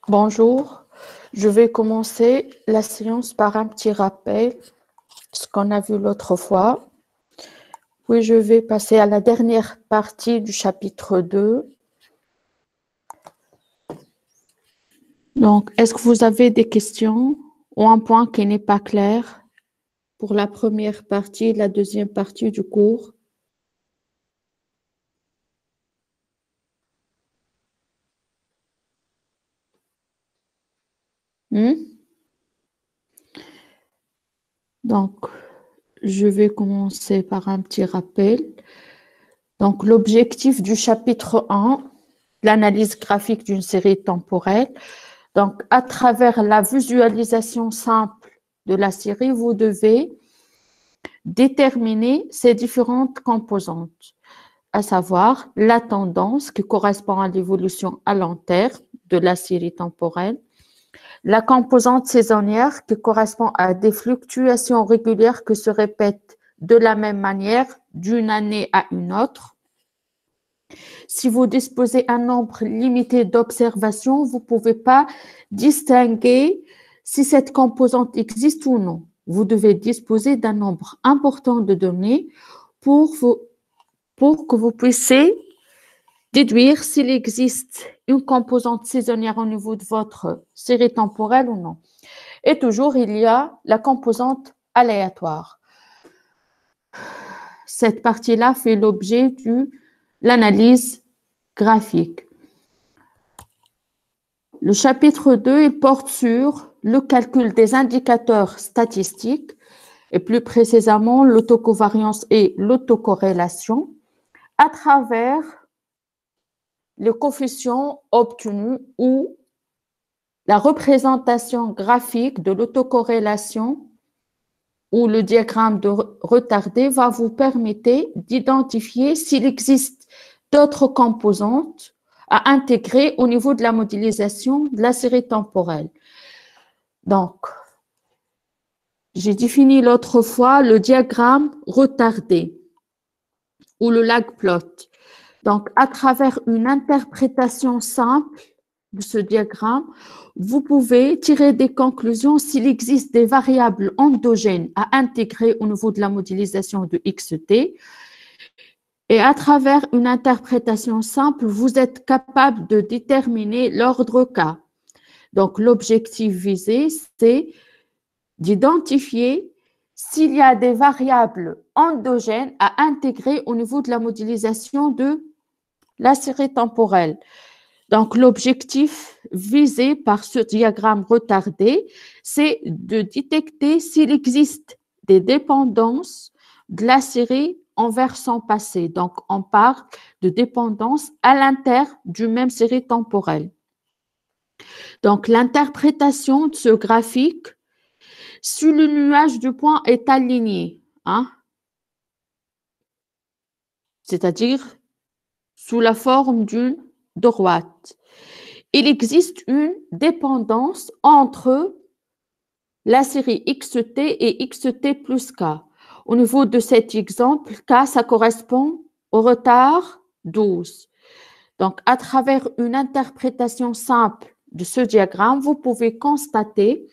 Bonjour, je vais commencer la séance par un petit rappel, ce qu'on a vu l'autre fois. Puis je vais passer à la dernière partie du chapitre 2. Donc, est-ce que vous avez des questions ou un point qui n'est pas clair pour la première partie et la deuxième partie du cours? Donc, je vais commencer par un petit rappel. Donc, l'objectif du chapitre 1, l'analyse graphique d'une série temporelle. Donc, à travers la visualisation simple de la série, vous devez déterminer ces différentes composantes, à savoir la tendance qui correspond à l'évolution à long terme de la série temporelle, la composante saisonnière qui correspond à des fluctuations régulières qui se répètent de la même manière d'une année à une autre. Si vous disposez un nombre limité d'observations, vous ne pouvez pas distinguer si cette composante existe ou non. Vous devez disposer d'un nombre important de données pour que vous puissiez déduire s'il existe une composante saisonnière au niveau de votre série temporelle ou non. Et toujours, il y a la composante aléatoire. Cette partie-là fait l'objet de l'analyse graphique. Le chapitre 2, il porte sur le calcul des indicateurs statistiques et plus précisément l'autocovariance et l'autocorrélation à travers les coefficients obtenus ou la représentation graphique de l'autocorrélation ou le diagramme de retardé va vous permettre d'identifier s'il existe d'autres composantes à intégrer au niveau de la modélisation de la série temporelle. Donc, j'ai défini l'autre fois le diagramme retardé ou le lag plot. Donc, à travers une interprétation simple de ce diagramme, vous pouvez tirer des conclusions s'il existe des variables endogènes à intégrer au niveau de la modélisation de XT. Et à travers une interprétation simple, vous êtes capable de déterminer l'ordre K. Donc, l'objectif visé, c'est d'identifier s'il y a des variables endogènes à intégrer au niveau de la modélisation de la série temporelle. Donc, l'objectif visé par ce diagramme retardé, c'est de détecter s'il existe des dépendances de la série envers son passé. Donc, on parle de dépendance à l'intérieur du même série temporelle. Donc, l'interprétation de ce graphique, si le nuage du point est aligné, c'est-à-dire sous la forme d'une droite, il existe une dépendance entre la série XT et XT plus K. Au niveau de cet exemple, K, ça correspond au retard 12. Donc, à travers une interprétation simple de ce diagramme, vous pouvez constater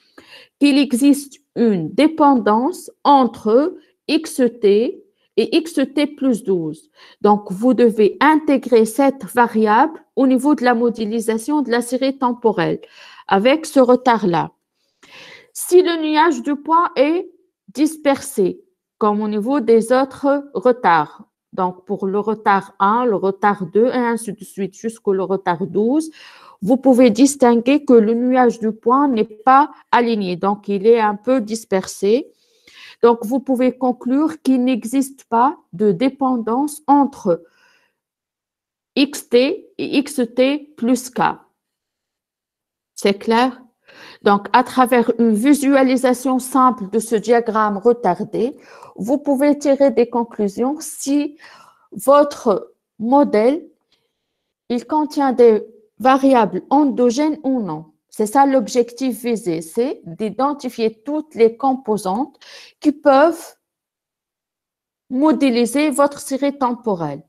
qu'il existe une dépendance entre XT et XT plus 12. Donc, vous devez intégrer cette variable au niveau de la modélisation de la série temporelle avec ce retard-là. Si le nuage du point est dispersé, comme au niveau des autres retards, donc pour le retard 1, le retard 2 et ainsi de suite jusqu'au retard 12, vous pouvez distinguer que le nuage du point n'est pas aligné, donc il est un peu dispersé. Donc, vous pouvez conclure qu'il n'existe pas de dépendance entre XT et XT plus K. C'est clair? Donc, à travers une visualisation simple de ce diagramme retardé, vous pouvez tirer des conclusions si votre modèle, il contient des variables endogènes ou non. C'est ça l'objectif visé, c'est d'identifier toutes les composantes qui peuvent modéliser votre série temporelle.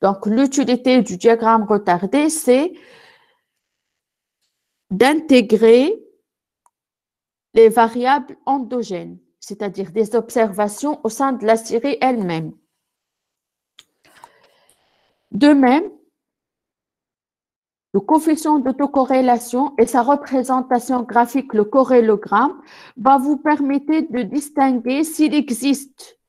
Donc, l'utilité du diagramme retardé, c'est d'intégrer les variables endogènes, c'est-à-dire des observations au sein de la série elle-même. De même, le coefficient d'autocorrélation et sa représentation graphique, le corrélogramme, va vous permettre de distinguer s'il existe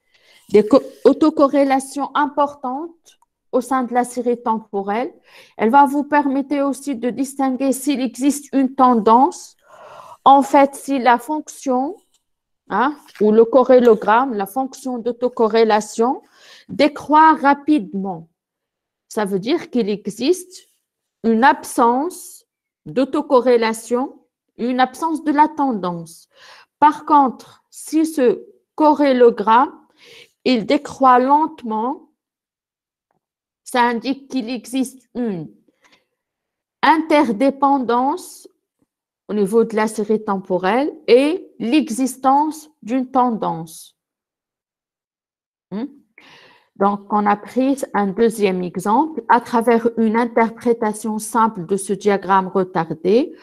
des autocorrélations importantes au sein de la série temporelle. Elle va vous permettre aussi de distinguer s'il existe une tendance. En fait, si la fonction ou le corrélogramme, la fonction d'autocorrélation, décroît rapidement, ça veut dire qu'il existe une absence d'autocorrélation, une absence de la tendance. Par contre, si ce corrélogramme, il décroît lentement, ça indique qu'il existe une interdépendance au niveau de la série temporelle et l'existence d'une tendance. Donc, on a pris un deuxième exemple. À travers une interprétation simple de ce diagramme retardé,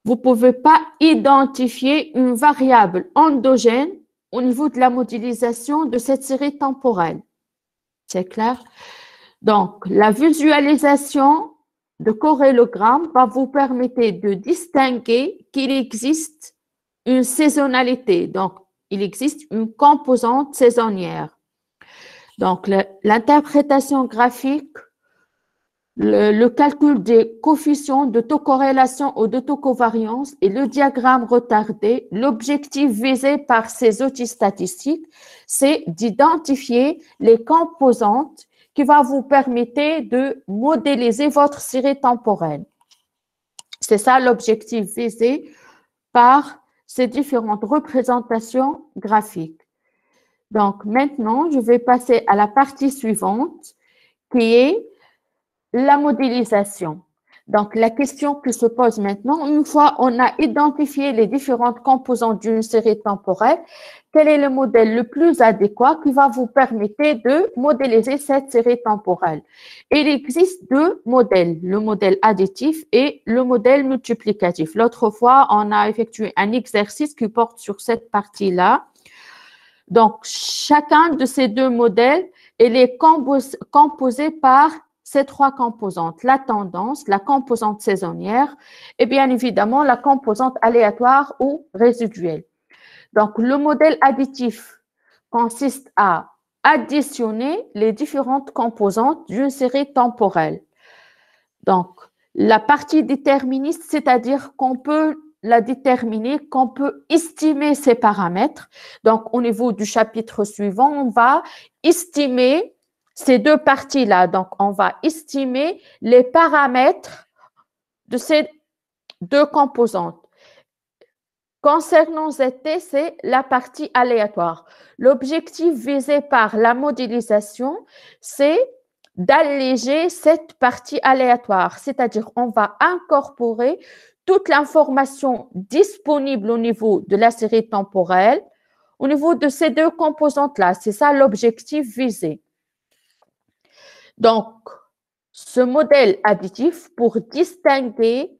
vous ne pouvez pas identifier une variable endogène au niveau de la modélisation de cette série temporelle. C'est clair? Donc, la visualisation de corrélogramme va vous permettre de distinguer qu'il existe une saisonnalité. Donc, il existe une composante saisonnière. Donc, l'interprétation graphique, le calcul des coefficients d'autocorrélation ou d'autocovariance et le diagramme retardé, l'objectif visé par ces outils statistiques, c'est d'identifier les composantes qui va vous permettre de modéliser votre série temporelle. C'est ça l'objectif visé par ces différentes représentations graphiques. Donc, maintenant, je vais passer à la partie suivante qui est la modélisation. Donc, la question qui se pose maintenant, une fois on a identifié les différentes composantes d'une série temporelle, quel est le modèle le plus adéquat qui va vous permettre de modéliser cette série temporelle? Il existe deux modèles, le modèle additif et le modèle multiplicatif. L'autre fois, on a effectué un exercice qui porte sur cette partie-là. Donc, chacun de ces deux modèles, il est composé par ces trois composantes, la tendance, la composante saisonnière et bien évidemment la composante aléatoire ou résiduelle. Donc, le modèle additif consiste à additionner les différentes composantes d'une série temporelle. Donc, la partie déterministe, c'est-à-dire qu'on peut la déterminer, qu'on peut estimer ses paramètres. Donc, au niveau du chapitre suivant, on va estimer ces deux parties-là. Donc, on va estimer les paramètres de ces deux composantes. Concernant ZT, c'est la partie aléatoire. L'objectif visé par la modélisation, c'est d'alléger cette partie aléatoire, c'est-à-dire on va incorporer toute l'information disponible au niveau de la série temporelle, au niveau de ces deux composantes-là. C'est ça l'objectif visé. Donc, ce modèle additif, pour distinguer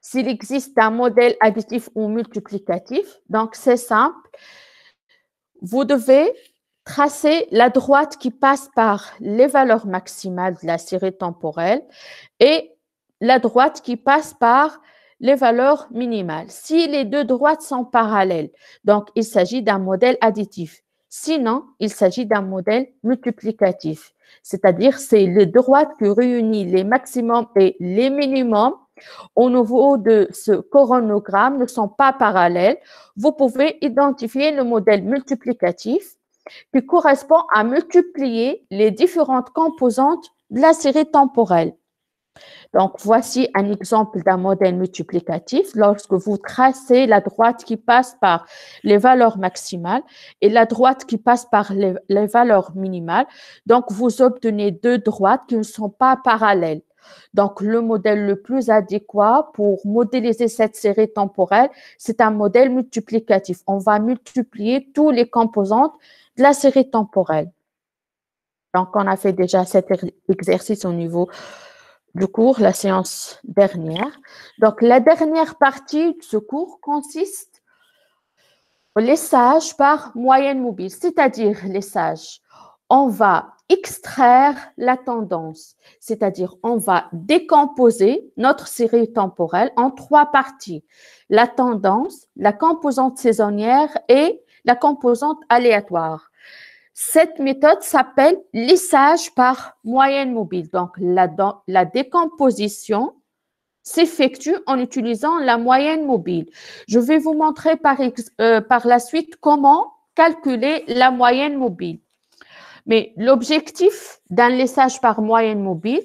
s'il existe un modèle additif ou multiplicatif, donc c'est simple, vous devez tracer la droite qui passe par les valeurs maximales de la série temporelle et la droite qui passe par les valeurs minimales. Si les deux droites sont parallèles, donc il s'agit d'un modèle additif. Sinon, il s'agit d'un modèle multiplicatif, c'est-à-dire c'est les droites qui réunissent les maximums et les minimums au niveau de ce coronogramme ne sont pas parallèles. Vous pouvez identifier le modèle multiplicatif qui correspond à multiplier les différentes composantes de la série temporelle. Donc, voici un exemple d'un modèle multiplicatif. Lorsque vous tracez la droite qui passe par les valeurs maximales et la droite qui passe par les valeurs minimales, donc vous obtenez deux droites qui ne sont pas parallèles. Donc, le modèle le plus adéquat pour modéliser cette série temporelle, c'est un modèle multiplicatif. On va multiplier tous les composantes de la série temporelle. Donc, on a fait déjà cet exercice au niveau du cours, la séance dernière. Donc, la dernière partie de ce cours consiste au lissage par moyenne mobile, c'est-à-dire lissage. On va extraire la tendance, c'est-à-dire on va décomposer notre série temporelle en trois parties. La tendance, la composante saisonnière et la composante aléatoire. Cette méthode s'appelle lissage par moyenne mobile. Donc, la décomposition s'effectue en utilisant la moyenne mobile. Je vais vous montrer par la suite comment calculer la moyenne mobile. Mais l'objectif d'un lissage par moyenne mobile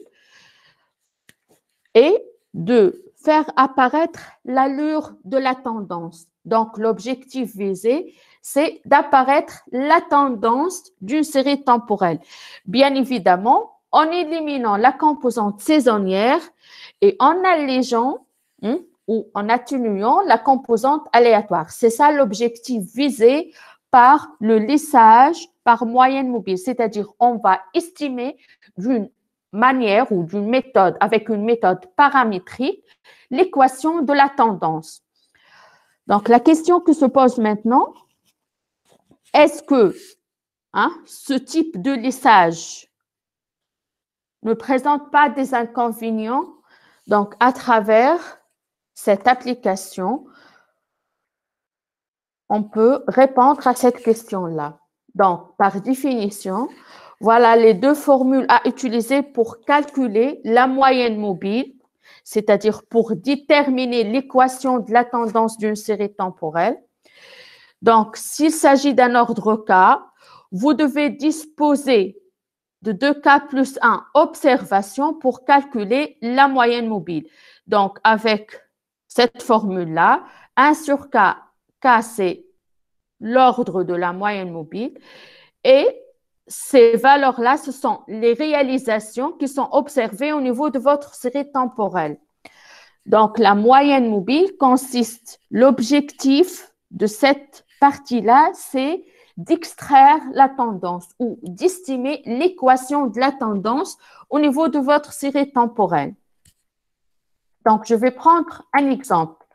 est de faire apparaître l'allure de la tendance. Donc, l'objectif visé, c'est d'apparaître la tendance d'une série temporelle. Bien évidemment, en éliminant la composante saisonnière et en allégeant ou en atténuant la composante aléatoire. C'est ça l'objectif visé par le lissage par moyenne mobile, c'est-à-dire on va estimer d'une manière ou d'une méthode, avec une méthode paramétrique, l'équation de la tendance. Donc, la question que se pose maintenant, est-ce que ce type de lissage ne présente pas des inconvénients? Donc, à travers cette application, on peut répondre à cette question-là. Donc, par définition, voilà les deux formules à utiliser pour calculer la moyenne mobile, c'est-à-dire pour déterminer l'équation de la tendance d'une série temporelle. Donc, s'il s'agit d'un ordre K, vous devez disposer de 2K plus 1 observations pour calculer la moyenne mobile. Donc, avec cette formule-là, 1 sur K, K c'est l'ordre de la moyenne mobile, et ces valeurs-là, ce sont les réalisations qui sont observées au niveau de votre série temporelle. Donc, la moyenne mobile consiste, l'objectif de cette partie-là, c'est d'extraire la tendance ou d'estimer l'équation de la tendance au niveau de votre série temporelle. Donc, je vais prendre un exemple.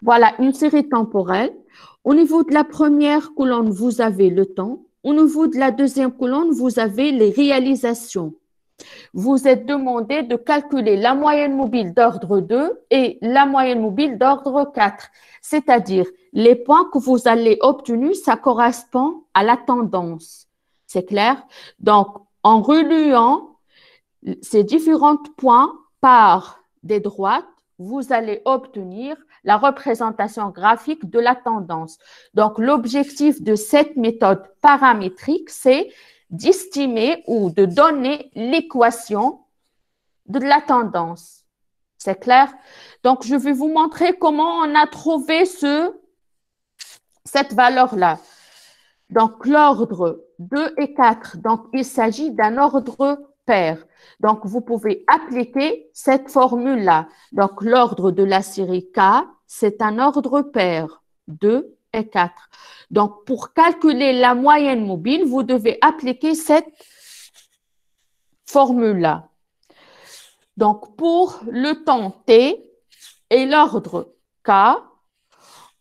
Voilà une série temporelle. Au niveau de la première colonne, vous avez le temps. Au niveau de la deuxième colonne, vous avez les réalisations. Vous êtes demandé de calculer la moyenne mobile d'ordre 2 et la moyenne mobile d'ordre 4. C'est-à-dire, les points que vous allez obtenir, ça correspond à la tendance. C'est clair? Donc, en reliant ces différents points par des droites, vous allez obtenir la représentation graphique de la tendance. Donc, l'objectif de cette méthode paramétrique, c'est d'estimer ou de donner l'équation de la tendance. C'est clair? Donc, je vais vous montrer comment on a trouvé cette valeur-là. Donc, l'ordre 2 et 4, donc il s'agit d'un ordre pair. Donc, vous pouvez appliquer cette formule-là. Donc, l'ordre de la série K, c'est un ordre pair, 2 et 4. Donc, pour calculer la moyenne mobile, vous devez appliquer cette formule-là. Donc, pour le temps T et l'ordre K,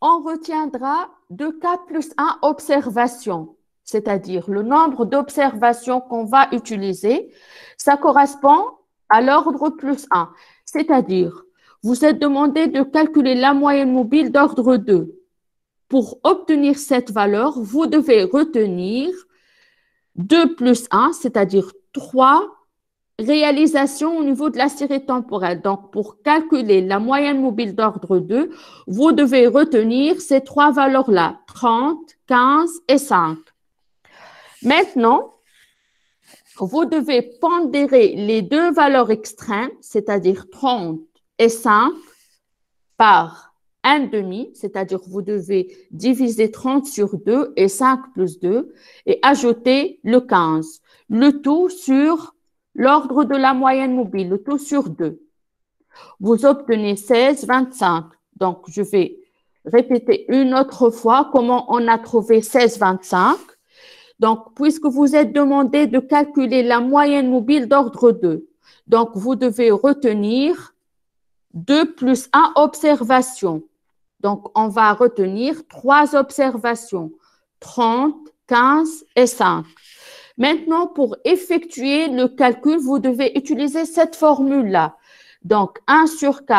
on retiendra 2K plus 1 observation, c'est-à-dire le nombre d'observations qu'on va utiliser, ça correspond à l'ordre plus 1. C'est-à-dire, vous êtes demandé de calculer la moyenne mobile d'ordre 2. Pour obtenir cette valeur, vous devez retenir 2 plus 1, c'est-à-dire 3 réalisations au niveau de la série temporelle. Donc, pour calculer la moyenne mobile d'ordre 2, vous devez retenir ces trois valeurs-là, 30, 15 et 5. Maintenant, vous devez pondérer les deux valeurs extrêmes, c'est-à-dire 30 et 5, par 1,5, c'est-à-dire vous devez diviser 30 sur 2 et 5 plus 2 et ajouter le 15. Le tout sur l'ordre de la moyenne mobile, le tout sur 2. Vous obtenez 16, 25. Donc, je vais répéter une autre fois comment on a trouvé 16, 25. Donc, puisque vous êtes demandé de calculer la moyenne mobile d'ordre 2, Donc, vous devez retenir 2 plus 1 observation. Donc, on va retenir 3 observations, 30, 15 et 5. Maintenant, pour effectuer le calcul, vous devez utiliser cette formule-là. Donc, 1 sur k,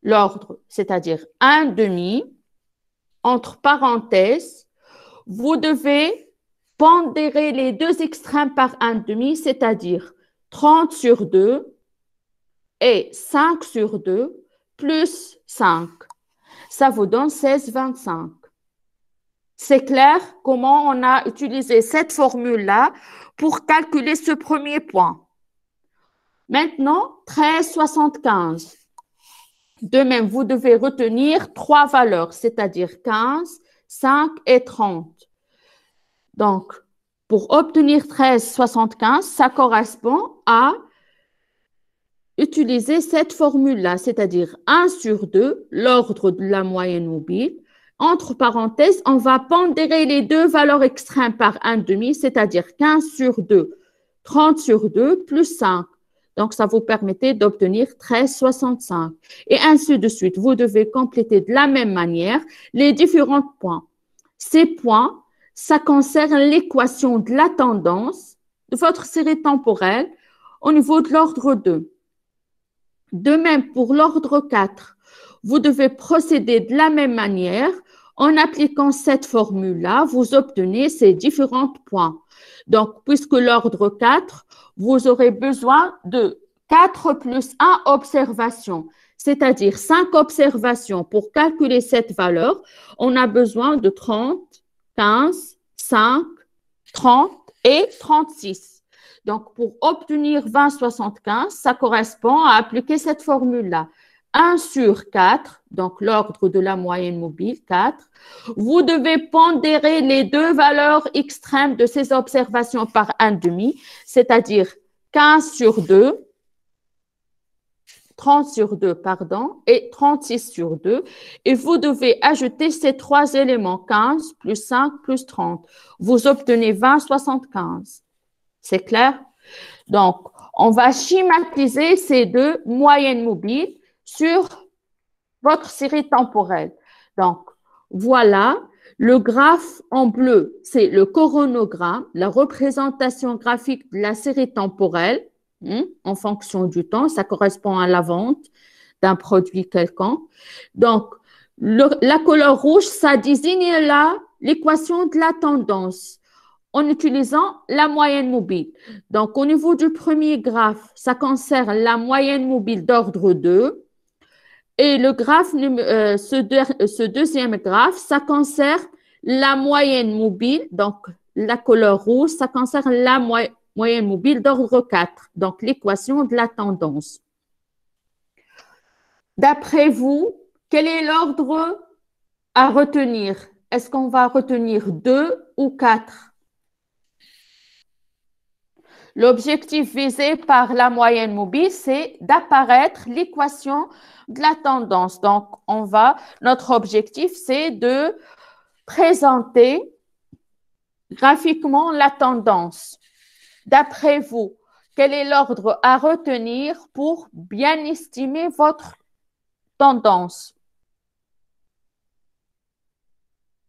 l'ordre, c'est-à-dire 1 demi, entre parenthèses, vous devez pondérer les deux extrêmes par 1 demi, c'est-à-dire 30 sur 2 et 5 sur 2 plus 5. Ça vous donne 16,25. C'est clair comment on a utilisé cette formule-là pour calculer ce premier point. Maintenant, 13,75. De même, vous devez retenir 3 valeurs, c'est-à-dire 15, 5 et 30. Donc, pour obtenir 13,75, ça correspond à utiliser cette formule-là, c'est-à-dire 1 sur 2, l'ordre de la moyenne mobile. Entre parenthèses, on va pondérer les deux valeurs extrêmes par 1 demi, c'est-à-dire 15 sur 2, 30 sur 2, plus 5. Donc, ça vous permettait d'obtenir 13,65. Et ainsi de suite. Vous devez compléter de la même manière les différents points. Ces points, ça concerne l'équation de la tendance de votre série temporelle au niveau de l'ordre 2. De même, pour l'ordre 4, vous devez procéder de la même manière. En appliquant cette formule-là, vous obtenez ces différents points. Donc, puisque l'ordre 4, vous aurez besoin de 4 plus 1 observation, c'est-à-dire 5 observations. Pour calculer cette valeur, on a besoin de 30, 15, 5, 30 et 36. Donc, pour obtenir 20,75, ça correspond à appliquer cette formule-là. 1 sur 4, donc l'ordre de la moyenne mobile, 4. Vous devez pondérer les deux valeurs extrêmes de ces observations par 1 demi, c'est-à-dire 15 sur 2, 30 sur 2, pardon, et 36 sur 2. Et vous devez ajouter ces trois éléments, 15 plus 5 plus 30. Vous obtenez 20,75. C'est clair? Donc, on va schématiser ces deux moyennes mobiles sur votre série temporelle. Donc, voilà, le graphe en bleu, c'est le coronogramme, la représentation graphique de la série temporelle en fonction du temps. Ça correspond à la vente d'un produit quelconque. Donc, la couleur rouge, ça désigne l'équation de la tendance en utilisant la moyenne mobile. Donc, au niveau du premier graphe, ça concerne la moyenne mobile d'ordre 2. Et le graphe, ce deuxième graphe, ça concerne la moyenne mobile. Donc, la couleur rouge, ça concerne la moyenne mobile d'ordre 4. Donc, l'équation de la tendance. D'après vous, quel est l'ordre à retenir? Est-ce qu'on va retenir 2 ou 4? L'objectif visé par la moyenne mobile, c'est d'apparaître l'équation de la tendance. Donc, notre objectif, c'est de présenter graphiquement la tendance. D'après vous, quel est l'ordre à retenir pour bien estimer votre tendance?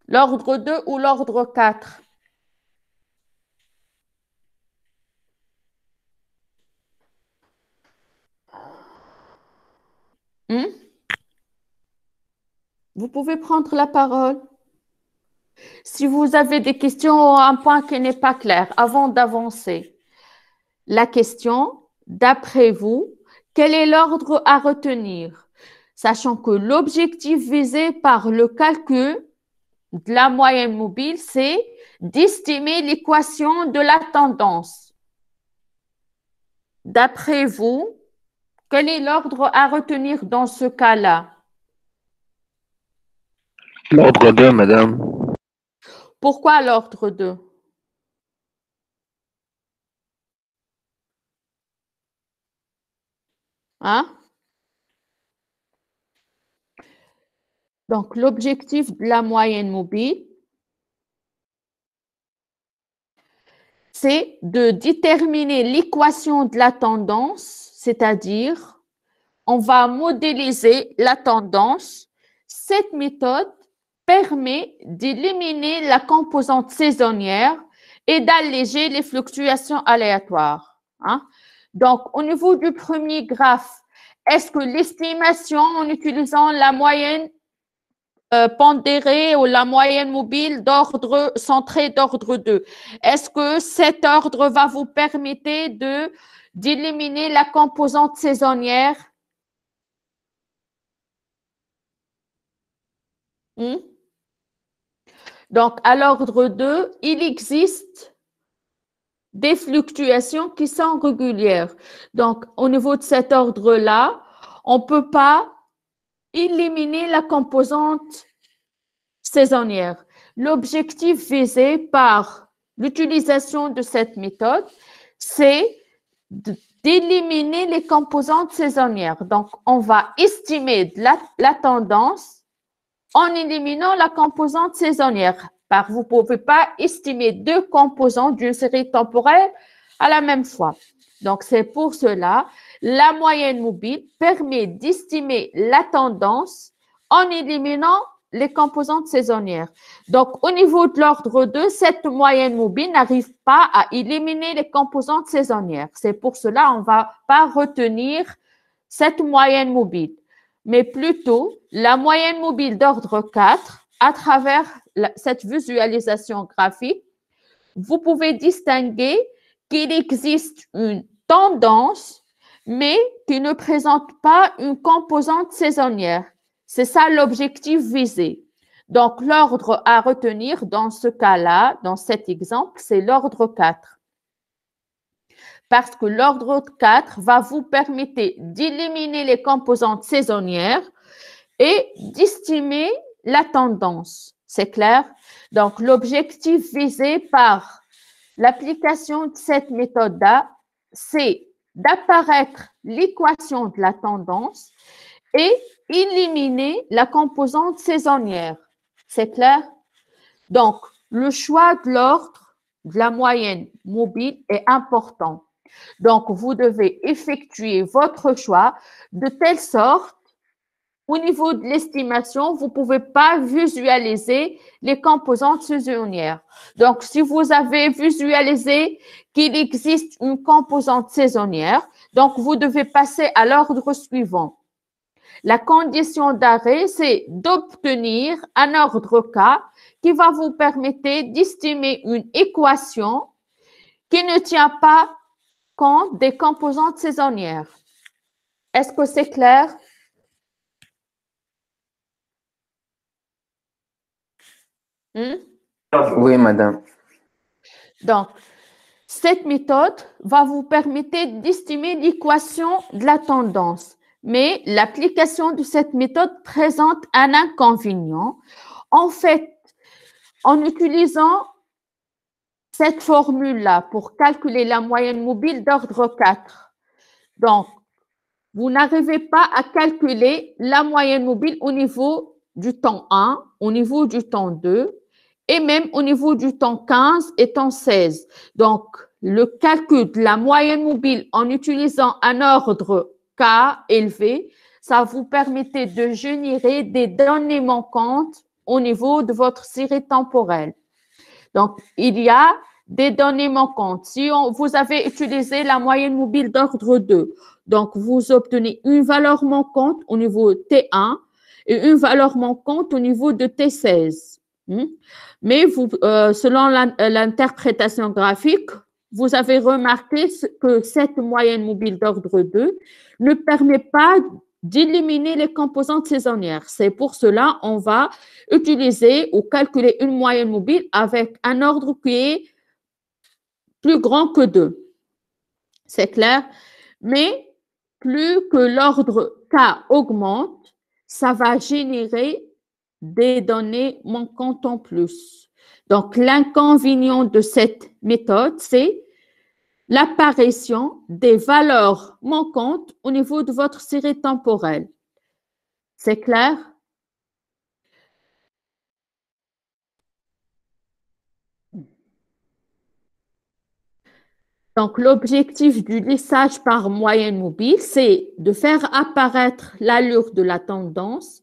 L'ordre 2 ou l'ordre 4? Vous pouvez prendre la parole. Si vous avez des questions ou un point qui n'est pas clair, avant d'avancer, la question, d'après vous, quel est l'ordre à retenir? Sachant que l'objectif visé par le calcul de la moyenne mobile, c'est d'estimer l'équation de la tendance. D'après vous, quel est l'ordre à retenir dans ce cas-là? L'ordre 2, madame. Pourquoi l'ordre 2? Hein? Donc, l'objectif de la moyenne mobile, c'est de déterminer l'équation de la tendance, c'est-à-dire on va modéliser la tendance. Cette méthode permet d'éliminer la composante saisonnière et d'alléger les fluctuations aléatoires. Hein? Donc, au niveau du premier graphe, est-ce que l'estimation en utilisant la moyenne pondérée ou la moyenne mobile d'ordre centré d'ordre 2, est-ce que cet ordre va vous permettre d'éliminer la composante saisonnière? Hmm? Donc, à l'ordre 2, il existe des fluctuations qui sont régulières. Donc, au niveau de cet ordre-là, on ne peut pas éliminer la composante saisonnière. L'objectif visé par l'utilisation de cette méthode, c'est d'éliminer les composantes saisonnières. Donc, on va estimer la tendance en éliminant la composante saisonnière. Car vous ne pouvez pas estimer deux composantes d'une série temporelle à la même fois. Donc, c'est pour cela, la moyenne mobile permet d'estimer la tendance en éliminant les composantes saisonnières. Donc, au niveau de l'ordre 2, cette moyenne mobile n'arrive pas à éliminer les composantes saisonnières. C'est pour cela qu'on ne va pas retenir cette moyenne mobile, mais plutôt la moyenne mobile d'ordre 4 à travers cette visualisation graphique. Vous pouvez distinguer qu'il existe une tendance, mais qui ne présente pas une composante saisonnière. C'est ça l'objectif visé. Donc, l'ordre à retenir dans ce cas-là, dans cet exemple, c'est l'ordre 4. Parce que l'ordre 4 va vous permettre d'éliminer les composantes saisonnières et d'estimer la tendance. C'est clair? Donc, l'objectif visé par l'application de cette méthode-là, c'est d'apparaître l'équation de la tendance et éliminer la composante saisonnière. C'est clair? Donc, le choix de l'ordre de la moyenne mobile est important. Donc, vous devez effectuer votre choix de telle sorte, au niveau de l'estimation, vous ne pouvez pas visualiser les composantes saisonnières. Donc, si vous avez visualisé qu'il existe une composante saisonnière, donc vous devez passer à l'ordre suivant. La condition d'arrêt, c'est d'obtenir un ordre K qui va vous permettre d'estimer une équation qui ne tient pas compte des composantes saisonnières. Est-ce que c'est clair? Oui, madame. Donc, cette méthode va vous permettre d'estimer l'équation de la tendance. Mais l'application de cette méthode présente un inconvénient. En fait, en utilisant cette formule-là pour calculer la moyenne mobile d'ordre 4, donc, vous n'arrivez pas à calculer la moyenne mobile au niveau du temps 1, au niveau du temps 2 et même au niveau du temps 15 et temps 16. Donc, le calcul de la moyenne mobile en utilisant un ordre K élevé, ça vous permettait de générer des données manquantes au niveau de votre série temporelle. Donc, il y a des données manquantes. Si vous avez utilisé la moyenne mobile d'ordre 2, donc vous obtenez une valeur manquante au niveau T1 et une valeur manquante au niveau de T16. Mais selon l'interprétation graphique, vous avez remarqué que cette moyenne mobile d'ordre 2 ne permet pas d'éliminer les composantes saisonnières. C'est pour cela qu'on va utiliser ou calculer une moyenne mobile avec un ordre qui est plus grand que 2. C'est clair? Mais plus que l'ordre K augmente, ça va générer des données manquantes en plus. Donc, l'inconvénient de cette méthode, c'est l'apparition des valeurs manquantes au niveau de votre série temporelle. C'est clair? Donc, l'objectif du lissage par moyenne mobile, c'est de faire apparaître l'allure de la tendance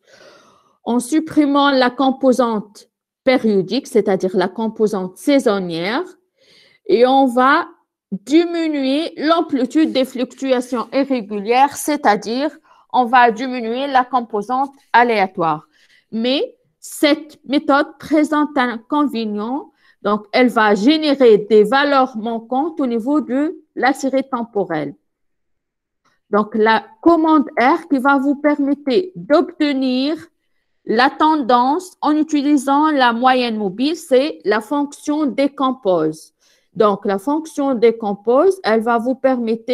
en supprimant la composante périodique, c'est-à-dire la composante saisonnière, et on va diminuer l'amplitude des fluctuations irrégulières, c'est-à-dire on va diminuer la composante aléatoire. Mais cette méthode présente un inconvénient, donc elle va générer des valeurs manquantes au niveau de la série temporelle. Donc la commande R qui va vous permettre d'obtenir la tendance en utilisant la moyenne mobile, c'est la fonction décompose. Donc, la fonction décompose, elle va vous permettre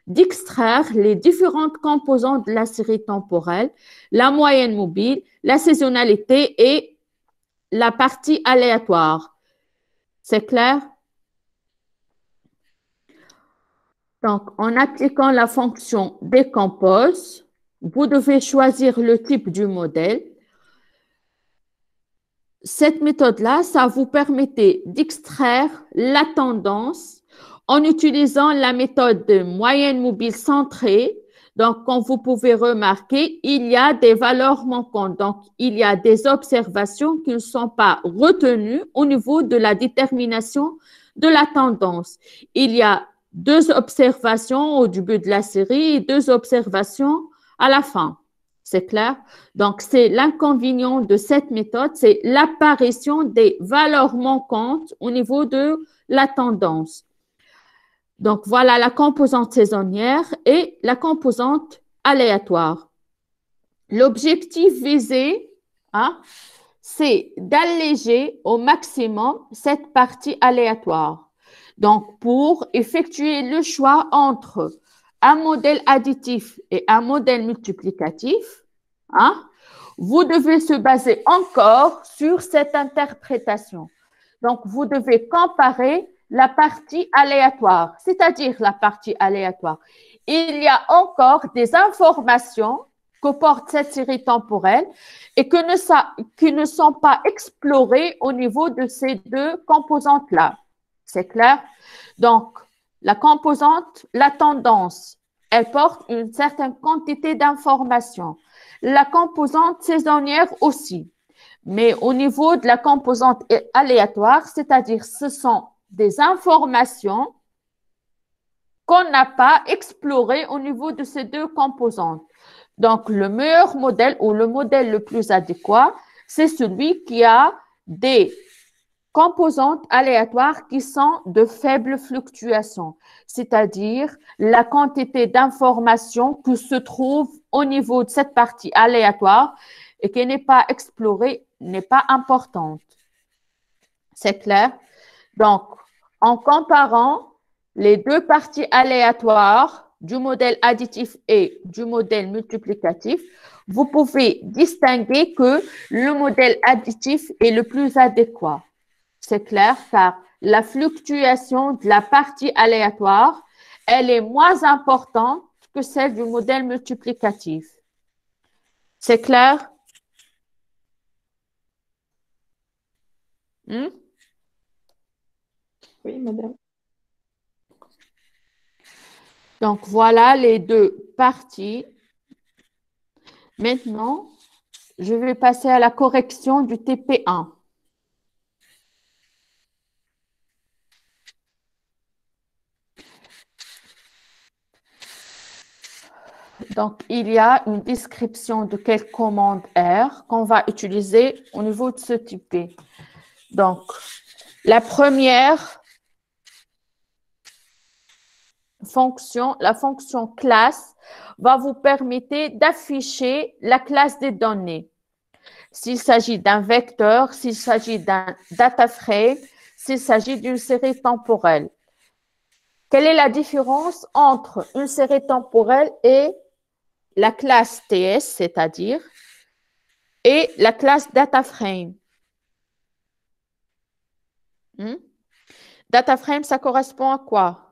d'extraire les différentes composantes de la série temporelle, la moyenne mobile, la saisonnalité et la partie aléatoire. C'est clair? Donc, en appliquant la fonction décompose, vous devez choisir le type du modèle. Cette méthode-là, ça vous permettait d'extraire la tendance en utilisant la méthode de moyenne mobile centrée. Donc, comme vous pouvez remarquer, il y a des valeurs manquantes. Donc, il y a des observations qui ne sont pas retenues au niveau de la détermination de la tendance. Il y a 2 observations au début de la série et 2 observations à la fin. C'est clair? Donc, c'est l'inconvénient de cette méthode, c'est l'apparition des valeurs manquantes au niveau de la tendance. Donc, voilà la composante saisonnière et la composante aléatoire. L'objectif visé, hein, c'est d'alléger au maximum cette partie aléatoire. Donc, pour effectuer le choix entre un modèle additif et un modèle multiplicatif, hein, vous devez se baser encore sur cette interprétation. Donc, vous devez comparer la partie aléatoire, c'est-à-dire la partie aléatoire. Il y a encore des informations que porte cette série temporelle et qui ne sont pas explorées au niveau de ces 2 composantes-là. C'est clair? Donc, la composante, la tendance, elle porte une certaine quantité d'informations. La composante saisonnière aussi. Mais au niveau de la composante aléatoire, c'est-à-dire ce sont des informations qu'on n'a pas explorées au niveau de ces 2 composantes. Donc, le meilleur modèle ou le modèle le plus adéquat, c'est celui qui a des composantes aléatoires qui sont de faibles fluctuations, c'est-à-dire la quantité d'informations qui se trouve au niveau de cette partie aléatoire et qui n'est pas explorée n'est pas importante. C'est clair? Donc, en comparant les 2 parties aléatoires du modèle additif et du modèle multiplicatif, vous pouvez distinguer que le modèle additif est le plus adéquat. C'est clair, car la fluctuation de la partie aléatoire, elle est moins importante que celle du modèle multiplicatif. C'est clair? Oui, madame. Donc, voilà les 2 parties. Maintenant, je vais passer à la correction du TP1. Donc, il y a une description de quelle commande R qu'on va utiliser au niveau de ce TP. Donc, la première fonction, la fonction classe, va vous permettre d'afficher la classe des données. S'il s'agit d'un vecteur, s'il s'agit d'un data frame, s'il s'agit d'une série temporelle. Quelle est la différence entre une série temporelle et la classe TS, c'est-à-dire, et la classe data frame? Data frame, ça correspond à quoi?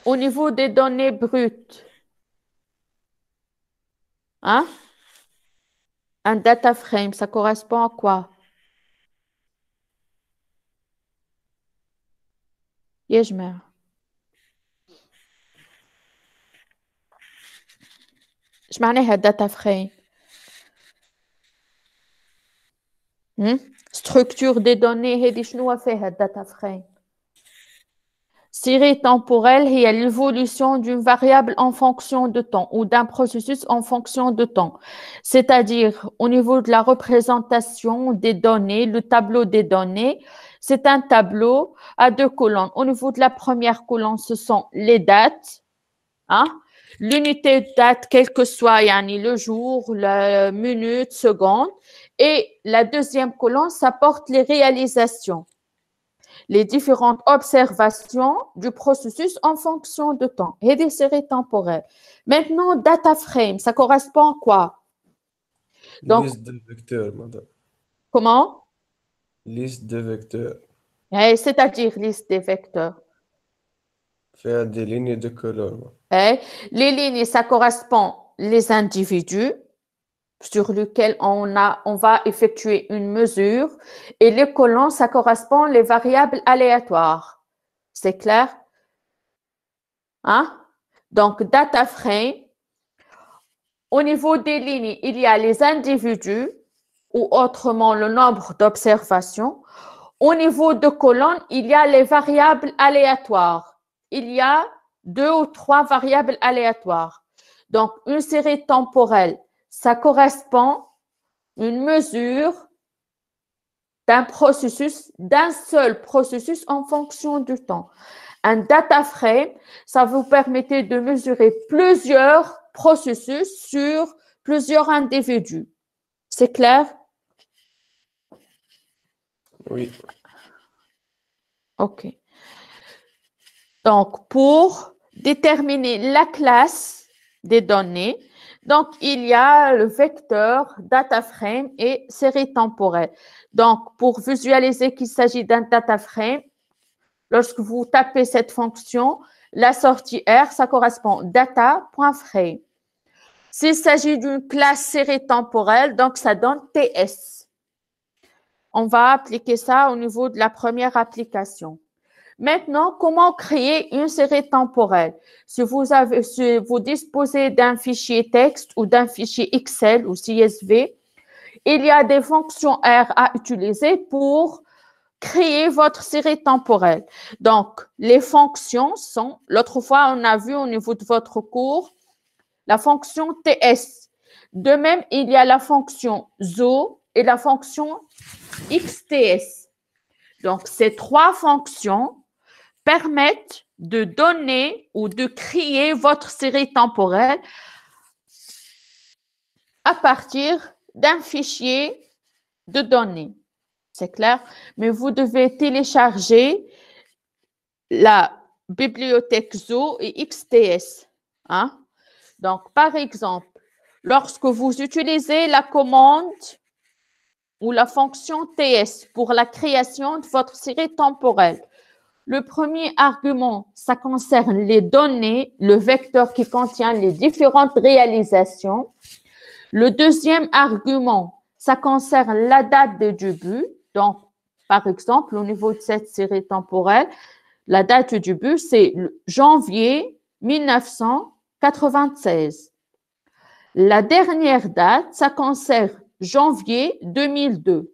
Au niveau des données brutes. Hein? Un data frame, ça correspond à quoi? يا جماعة ايش معناها داتا فريم؟ structure des données هذه شنو فيها الداتا فريم؟ Série temporelle est l'évolution d'une variable en fonction de temps ou d'un processus en fonction de temps. C'est-à-dire, au niveau de la représentation des données, le tableau des données, c'est un tableau à deux colonnes. Au niveau de la première colonne, ce sont les dates, hein? L'unité de date, quel que soit le jour, la minute, seconde. Et la deuxième colonne, ça porte les réalisations, les différentes observations du processus en fonction de temps et des séries temporelles. Maintenant, data frame, ça correspond à quoi? Donc, liste de vecteurs, madame. comment? Liste de vecteurs. C'est-à-dire liste des vecteurs. Faire des lignes de colonnes. Les lignes, ça correspond les individus sur lesquels on va effectuer une mesure, et les colonnes, ça correspond les variables aléatoires. C'est clair? Hein? Donc, data frame, au niveau des lignes, il y a les individus, ou autrement le nombre d'observations. Au niveau de colonnes, il y a les variables aléatoires. Il y a 2 ou 3 variables aléatoires. Donc, une série temporelle, ça correspond à une mesure d'un processus, d'un seul processus en fonction du temps. Un data frame, ça vous permettait de mesurer plusieurs processus sur plusieurs individus. C'est clair? Oui. OK. Donc, pour déterminer la classe des données, donc, il y a le vecteur, data frame et série temporelle. Donc, pour visualiser qu'il s'agit d'un data frame, lorsque vous tapez cette fonction, la sortie R, ça correspond data.frame. S'il s'agit d'une classe série temporelle, donc ça donne TS. On va appliquer ça au niveau de la première application. Maintenant, comment créer une série temporelle? Si vous disposez d'un fichier texte ou d'un fichier Excel ou CSV, il y a des fonctions R à utiliser pour créer votre série temporelle. Donc, les fonctions sont, l'autre fois, on a vu au niveau de votre cours, la fonction TS. De même, il y a la fonction ZO et la fonction XTS. Donc, ces 3 fonctions permettent de donner ou de créer votre série temporelle à partir d'un fichier de données. C'est clair? Mais vous devez télécharger la bibliothèque ZO et XTS. Hein? Donc, par exemple, lorsque vous utilisez la commande ou la fonction TS pour la création de votre série temporelle, le premier argument, ça concerne les données, le vecteur qui contient les différentes réalisations. Le deuxième argument, ça concerne la date de début. Donc, par exemple, au niveau de cette série temporelle, la date de début, c'est janvier 1996. La dernière date, ça concerne janvier 2002.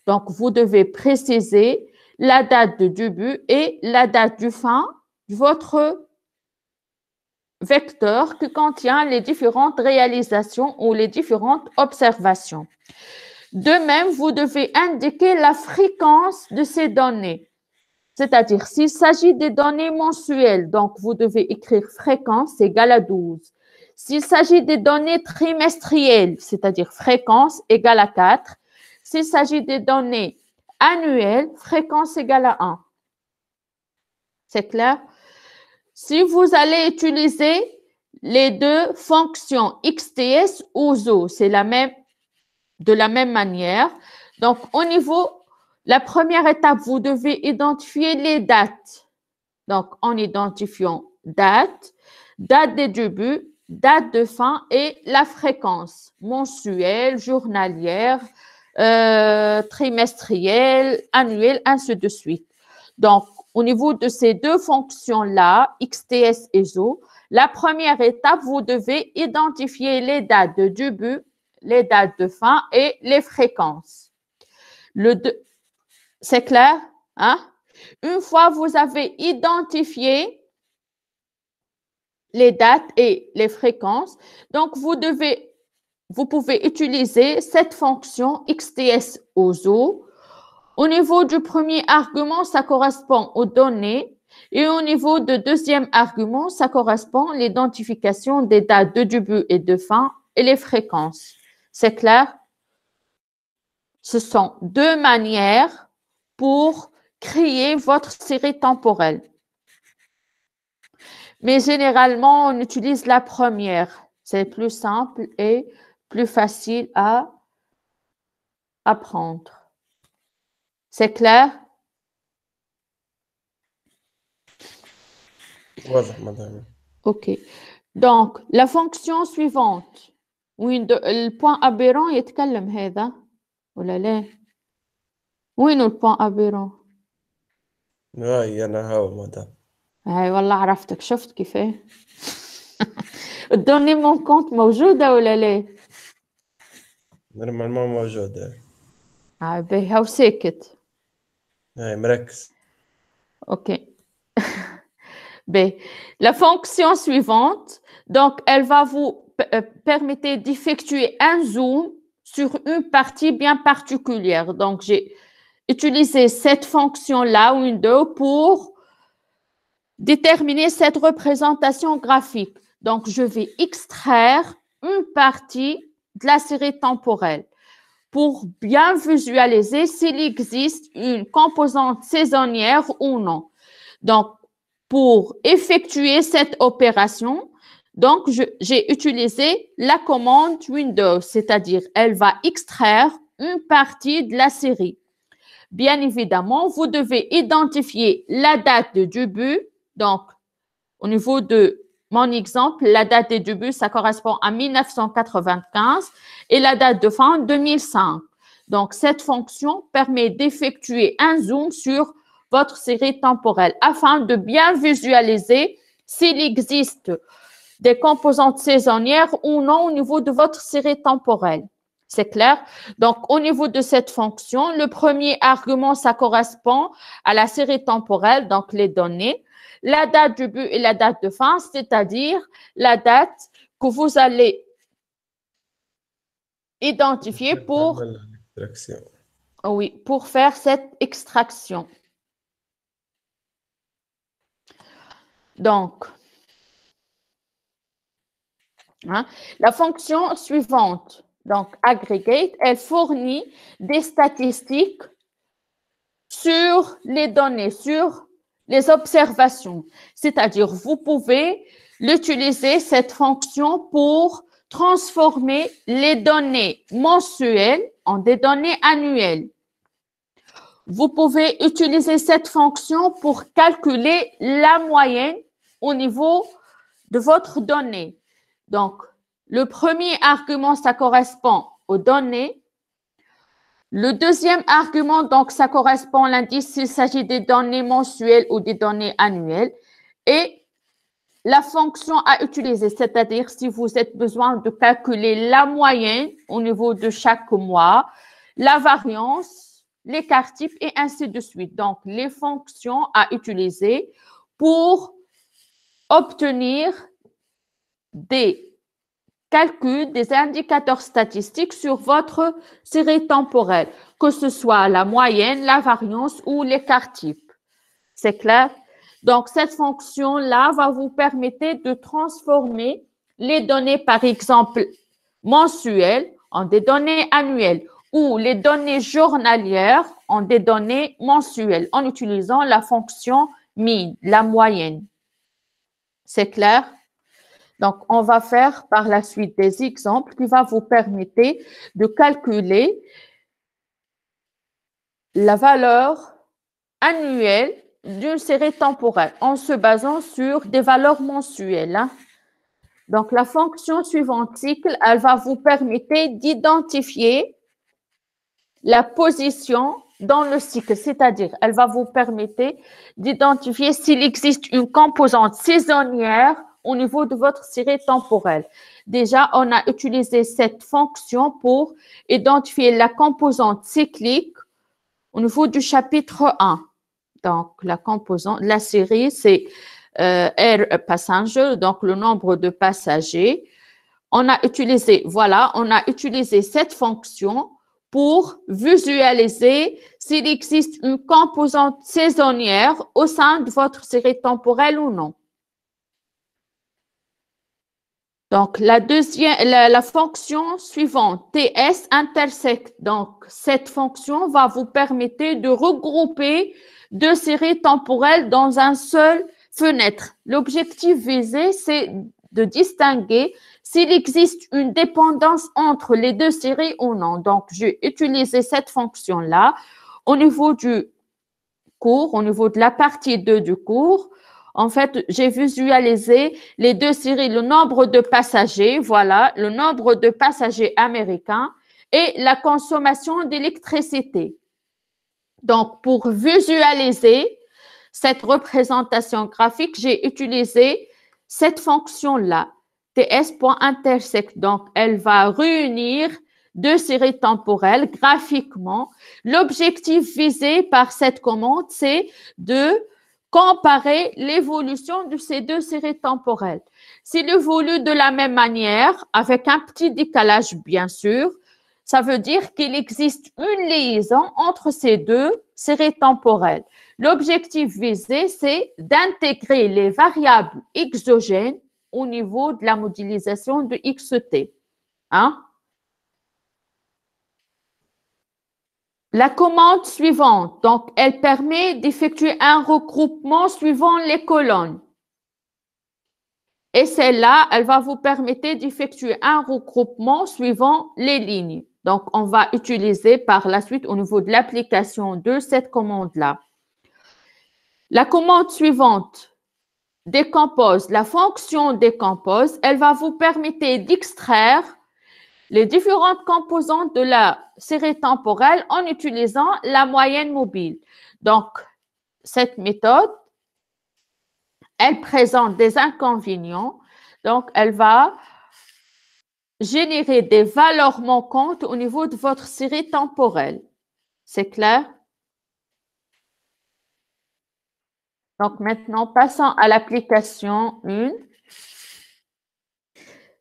Donc, vous devez préciser la date de début et la date de fin de votre vecteur qui contient les différentes réalisations ou les différentes observations. De même, vous devez indiquer la fréquence de ces données. C'est-à-dire, s'il s'agit des données mensuelles, donc vous devez écrire fréquence égale à 12. S'il s'agit des données trimestrielles, c'est-à-dire fréquence égale à 4. S'il s'agit des données annuelles, fréquence égale à 1. C'est clair? Si vous allez utiliser les 2 fonctions XTS ou ZO, c'est de la même manière. Donc, au niveau, la première étape, vous devez identifier les dates. Donc, en identifiant date, date de début, date de fin et la fréquence mensuelle, journalière, trimestrielle, annuelle, ainsi de suite. Donc, au niveau de ces deux fonctions-là, XTS et ZO, la première étape, vous devez identifier les dates de début, les dates de fin et les fréquences. C'est clair? Hein? Une fois vous avez identifié les dates et les fréquences, donc vous pouvez utiliser cette fonction XTS au ZO. Au niveau du premier argument, ça correspond aux données. Et au niveau du deuxième argument, ça correspond à l'identification des dates de début et de fin et les fréquences. C'est clair? Ce sont deux manières pour créer votre série temporelle. Mais généralement, on utilise la première. C'est plus simple et plus facile à apprendre. C'est clair? واضح madame. OK. Donc, la fonction suivante. Le point aberrant يتكلم هذا ولا لا؟ وينه البوان aberrant؟ هاي أنا هاو madame. هاي والله عرفتك شفت كيف ايه؟ الدوني مون كونت موجودة ولا لا؟ نورمالمون موجودة. باهي هاو ساكت. هاي مركز. OK. La fonction suivante, donc, elle va vous permettre d'effectuer un zoom sur une partie bien particulière. Donc, j'ai utilisé cette fonction-là, Windows, pour déterminer cette représentation graphique. Donc, je vais extraire une partie de la série temporelle pour bien visualiser s'il existe une composante saisonnière ou non. Donc, pour effectuer cette opération, donc j'ai utilisé la commande Windows, c'est-à-dire elle va extraire une partie de la série. Bien évidemment, vous devez identifier la date de début. Donc, au niveau de mon exemple, la date de début, ça correspond à 1995 et la date de fin, 2005. Donc, cette fonction permet d'effectuer un zoom sur votre série temporelle afin de bien visualiser s'il existe des composantes saisonnières ou non au niveau de votre série temporelle. C'est clair? Donc, au niveau de cette fonction, le premier argument, ça correspond à la série temporelle, donc les données, la date de début et la date de fin, c'est-à-dire la date que vous allez identifier pour faire cette extraction. Donc, la fonction suivante, donc aggregate, elle fournit des statistiques sur les données, sur les observations. C'est-à-dire, vous pouvez l'utiliser, cette fonction, pour transformer les données mensuelles en des données annuelles. Vous pouvez utiliser cette fonction pour calculer la moyenne au niveau de votre donnée. Donc, le premier argument, ça correspond aux données. Le deuxième argument, donc, ça correspond à l'indice s'il s'agit des données mensuelles ou des données annuelles. Et la fonction à utiliser, c'est-à-dire si vous avez besoin de calculer la moyenne au niveau de chaque mois, la variance, l'écart type et ainsi de suite. Donc, les fonctions à utiliser pour obtenir des calculs, des indicateurs statistiques sur votre série temporelle, que ce soit la moyenne, la variance ou l'écart type. C'est clair? Donc, cette fonction-là va vous permettre de transformer les données, par exemple, mensuelles en des données annuelles ou les données journalières en des données mensuelles en utilisant la fonction mean, la moyenne. C'est clair? Donc, on va faire par la suite des exemples qui vont vous permettre de calculer la valeur annuelle d'une série temporelle en se basant sur des valeurs mensuelles. Donc, la fonction suivante cycle, elle va vous permettre d'identifier la position dans le cycle, c'est-à-dire elle va vous permettre d'identifier s'il existe une composante saisonnière au niveau de votre série temporelle. Déjà, on a utilisé cette fonction pour identifier la composante cyclique au niveau du chapitre 1. Donc, la composante, la série, c'est Air Passenger, donc le nombre de passagers. On a utilisé cette fonction pour visualiser s'il existe une composante saisonnière au sein de votre série temporelle ou non. Donc, la fonction suivante, TS intersect. Donc, cette fonction va vous permettre de regrouper deux séries temporelles dans un seul fenêtre. L'objectif visé, c'est de distinguer s'il existe une dépendance entre les deux séries ou non. Donc, j'ai utilisé cette fonction-là au niveau du cours, au niveau de la partie 2 du cours. En fait, j'ai visualisé les deux séries, le nombre de passagers, voilà, le nombre de passagers américains et la consommation d'électricité. Donc, pour visualiser cette représentation graphique, j'ai utilisé cette fonction-là, ts.intersect. Donc, elle va réunir deux séries temporelles graphiquement. L'objectif visé par cette commande, c'est de comparer l'évolution de ces deux séries temporelles. S'il évolue de la même manière, avec un petit décalage bien sûr, ça veut dire qu'il existe une liaison entre ces deux séries temporelles. L'objectif visé, c'est d'intégrer les variables exogènes au niveau de la modélisation de XT. Hein? La commande suivante, donc, elle permet d'effectuer un regroupement suivant les colonnes. Et celle-là, elle va vous permettre d'effectuer un regroupement suivant les lignes. Donc, on va utiliser par la suite au niveau de l'application de cette commande-là. La commande suivante décompose, la fonction décompose, elle va vous permettre d'extraire les différentes composantes de la série temporelle en utilisant la moyenne mobile. Donc, cette méthode, elle présente des inconvénients. Donc, elle va générer des valeurs manquantes au niveau de votre série temporelle. C'est clair? Donc, maintenant, passons à l'application 1.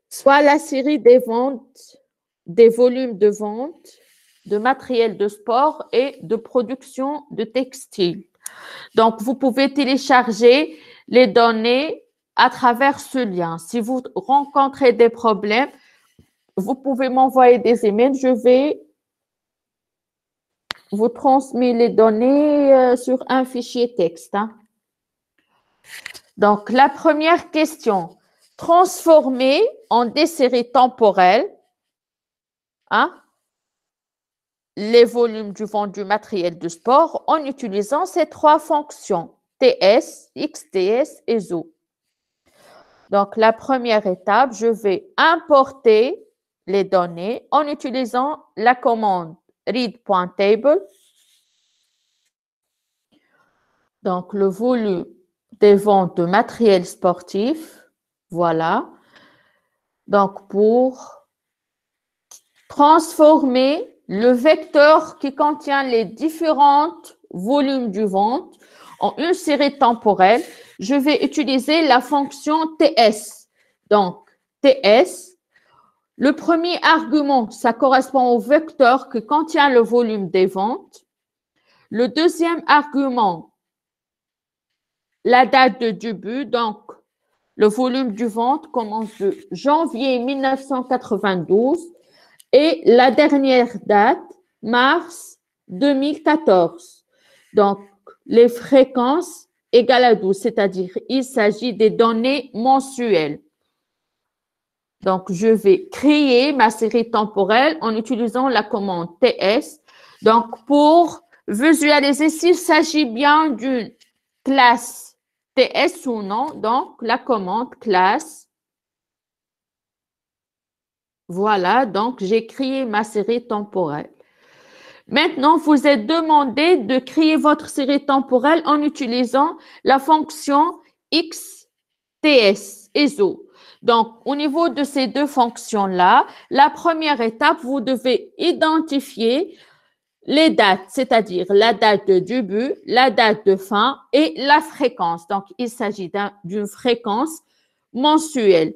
Soit la série des ventes, des volumes de vente, de matériel de sport et de production de textiles. Donc, vous pouvez télécharger les données à travers ce lien. Si vous rencontrez des problèmes, vous pouvez m'envoyer des emails. Je vais vous transmettre les données sur un fichier texte. Hein. Donc, la première question, transformer en des séries temporelles les volumes du vent du matériel de sport en utilisant ces trois fonctions, TS, XTS et ZOO. Donc, la première étape, je vais importer les données en utilisant la commande read.table. Donc, le volume des ventes de matériel sportif, voilà. Donc, pour transformer le vecteur qui contient les différents volumes du vente en une série temporelle, je vais utiliser la fonction TS. Donc, TS, le premier argument, ça correspond au vecteur qui contient le volume des ventes. Le deuxième argument, la date de début, donc le volume du vente commence de janvier 1992 et la dernière date, mars 2014. Donc, les fréquences égales à 12, c'est-à-dire il s'agit des données mensuelles. Donc, je vais créer ma série temporelle en utilisant la commande TS. Donc, pour visualiser s'il s'agit bien d'une classe TS ou non, donc la commande classe. Voilà, donc j'ai créé ma série temporelle. Maintenant, vous êtes demandé de créer votre série temporelle en utilisant la fonction XTS, ESO. Donc, au niveau de ces deux fonctions-là, la première étape, vous devez identifier les dates, c'est-à-dire la date de début, la date de fin et la fréquence. Donc, il s'agit d'une fréquence mensuelle.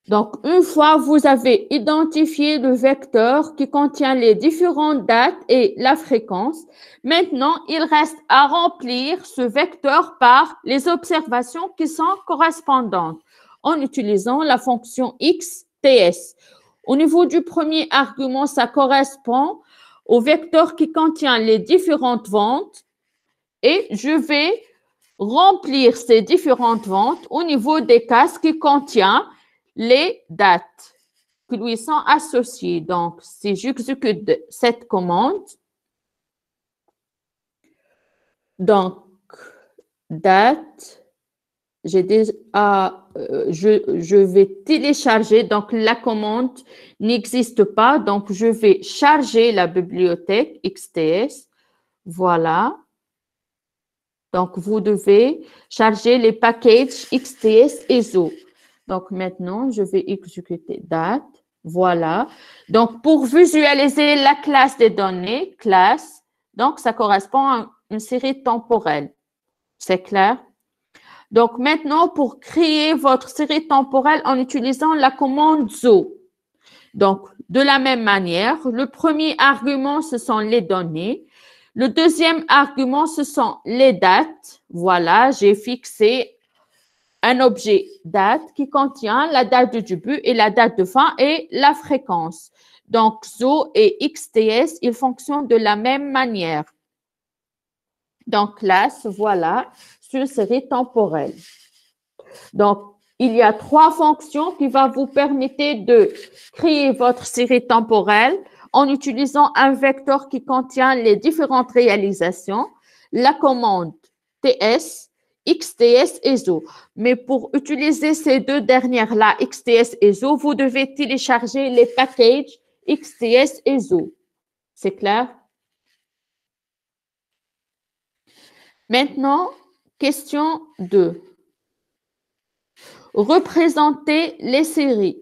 Donc, une fois vous avez identifié le vecteur qui contient les différentes dates et la fréquence, maintenant, il reste à remplir ce vecteur par les observations qui sont correspondantes en utilisant la fonction XTS. Au niveau du premier argument, ça correspond au vecteur qui contient les différentes ventes et je vais remplir ces différentes ventes au niveau des cases qui contiennent les dates qui lui sont associées. Donc, si j'exécute cette commande, donc, date, je vais télécharger, donc la commande n'existe pas, donc je vais charger la bibliothèque XTS, voilà. Donc, vous devez charger les packages XTS ESO. Donc, maintenant, je vais exécuter date. Voilà. Donc, pour visualiser la classe des données, classe, donc ça correspond à une série temporelle. C'est clair? Donc, maintenant, pour créer votre série temporelle en utilisant la commande ZO. Donc, de la même manière, le premier argument, ce sont les données. Le deuxième argument, ce sont les dates. Voilà, j'ai fixé un objet date qui contient la date de début et la date de fin et la fréquence. Donc, ZO et XTS, ils fonctionnent de la même manière. Donc, classe, voilà, c'est une série temporelle. Donc, il y a 3 fonctions qui vont vous permettre de créer votre série temporelle en utilisant un vecteur qui contient les différentes réalisations, la commande TS, XTS et ZO. Mais pour utiliser ces deux dernières-là, XTS et ZO, vous devez télécharger les packages XTS et ZO. C'est clair? Maintenant, question 2. Représenter les séries.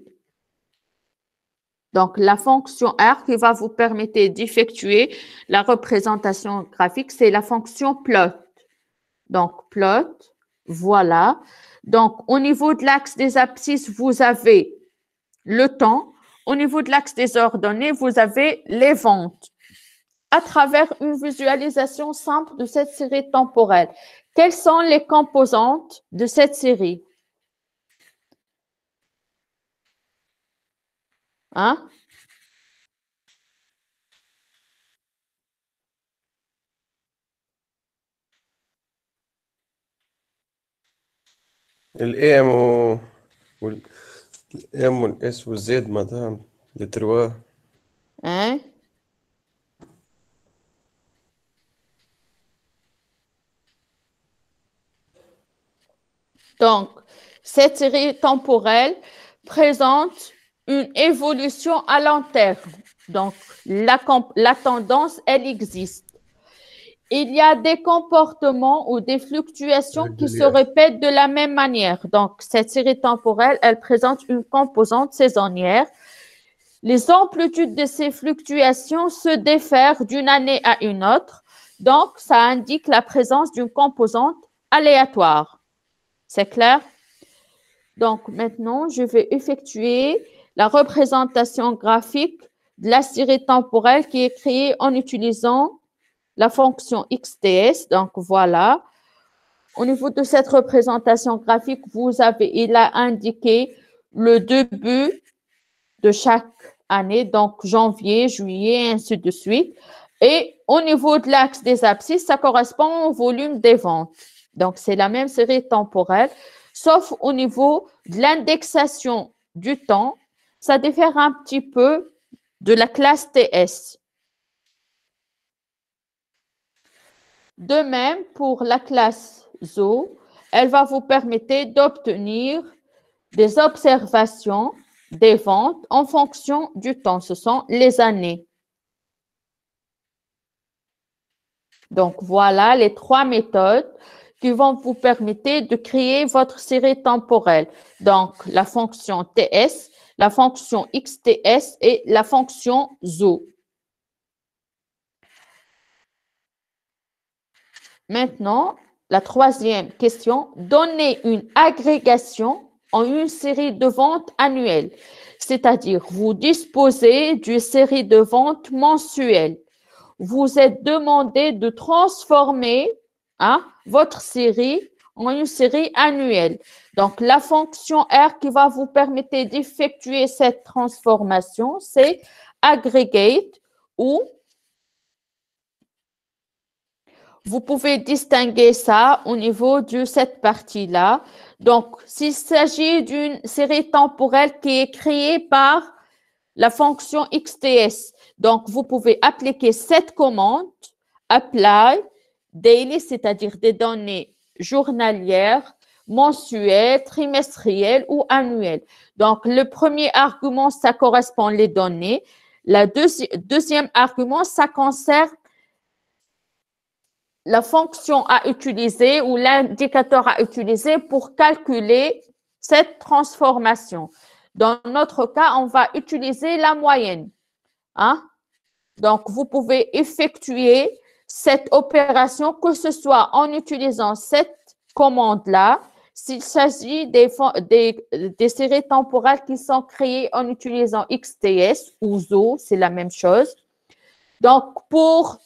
Donc, la fonction R qui va vous permettre d'effectuer la représentation graphique, c'est la fonction plot. Donc, plot, voilà. Donc, au niveau de l'axe des abscisses, vous avez le temps. Au niveau de l'axe des ordonnées, vous avez les ventes. À travers une visualisation simple de cette série temporelle, quelles sont les composantes de cette série? Hein? الام والام والاس والزد مدام les trois. Hein? Donc, cette série temporelle présente une évolution à long terme. Donc, la tendance, elle existe. Il y a des comportements ou des fluctuations qui se répètent de la même manière. Donc, cette série temporelle, elle présente une composante saisonnière. Les amplitudes de ces fluctuations se diffèrent d'une année à une autre. Donc, ça indique la présence d'une composante aléatoire. C'est clair? Donc, maintenant, je vais effectuer la représentation graphique de la série temporelle qui est créée en utilisant la fonction XTS. Donc, voilà. Au niveau de cette représentation graphique, il a indiqué le début de chaque année, donc janvier, juillet, ainsi de suite. Et au niveau de l'axe des abscisses, ça correspond au volume des ventes. Donc, c'est la même série temporelle, sauf au niveau de l'indexation du temps, ça diffère un petit peu de la classe TS. De même, pour la classe ZO, elle va vous permettre d'obtenir des observations des ventes en fonction du temps. Ce sont les années. Donc, voilà les trois méthodes qui vont vous permettre de créer votre série temporelle. Donc, la fonction TS, la fonction XTS et la fonction ZOO. Maintenant, la troisième question, donnez une agrégation en une série de ventes annuelles, c'est-à-dire vous disposez d'une série de ventes mensuelles. Vous êtes demandé de transformer votre série en une série annuelle. Donc, la fonction R qui va vous permettre d'effectuer cette transformation, c'est aggregate ou vous pouvez distinguer ça au niveau de cette partie-là. Donc, s'il s'agit d'une série temporelle qui est créée par la fonction XTS, donc vous pouvez appliquer cette commande, apply daily, c'est-à-dire des données journalières, mensuelles, trimestrielles ou annuelles. Donc, le premier argument, ça correspond les données. Le deuxième argument, ça concerne la fonction à utiliser ou l'indicateur à utiliser pour calculer cette transformation. Dans notre cas, on va utiliser la moyenne. Donc, vous pouvez effectuer cette opération, que ce soit en utilisant cette commande-là, s'il s'agit des séries temporelles qui sont créées en utilisant XTS ou ZOO, c'est la même chose. Donc, pour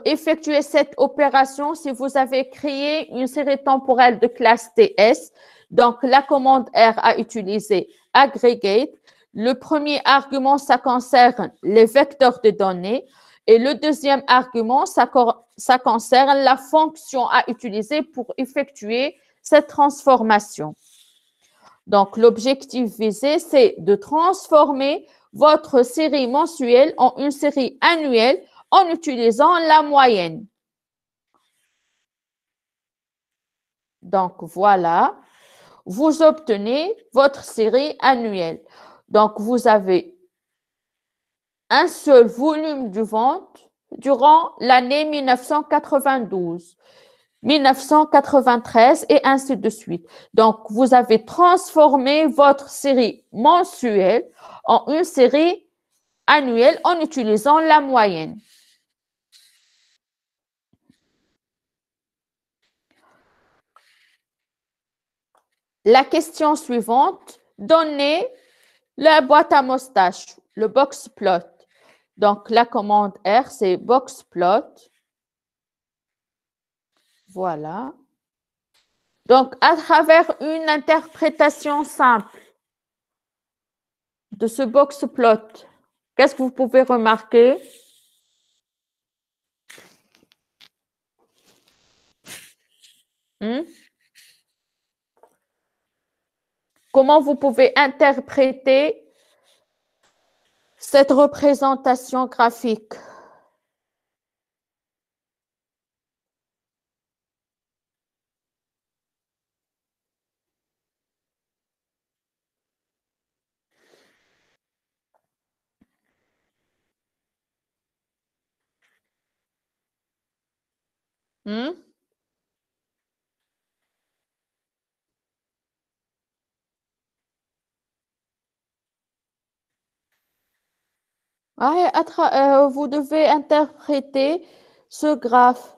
effectuer cette opération, si vous avez créé une série temporelle de classe TS, donc la commande R à utiliser aggregate. Le premier argument, ça concerne les vecteurs de données et le deuxième argument, ça concerne la fonction à utiliser pour effectuer cette transformation. Donc, l'objectif visé, c'est de transformer votre série mensuelle en une série annuelle en utilisant la moyenne. Donc, voilà, vous obtenez votre série annuelle. Donc, vous avez un seul volume de vente durant l'année 1992, 1993 et ainsi de suite. Donc, vous avez transformé votre série mensuelle en une série annuelle en utilisant la moyenne. La question suivante, donnez la boîte à moustache, le box plot. Donc, la commande R, c'est box plot. Voilà. Donc, à travers une interprétation simple de ce box plot, qu'est-ce que vous pouvez remarquer? Comment vous pouvez interpréter cette représentation graphique? Vous devez interpréter ce graphe.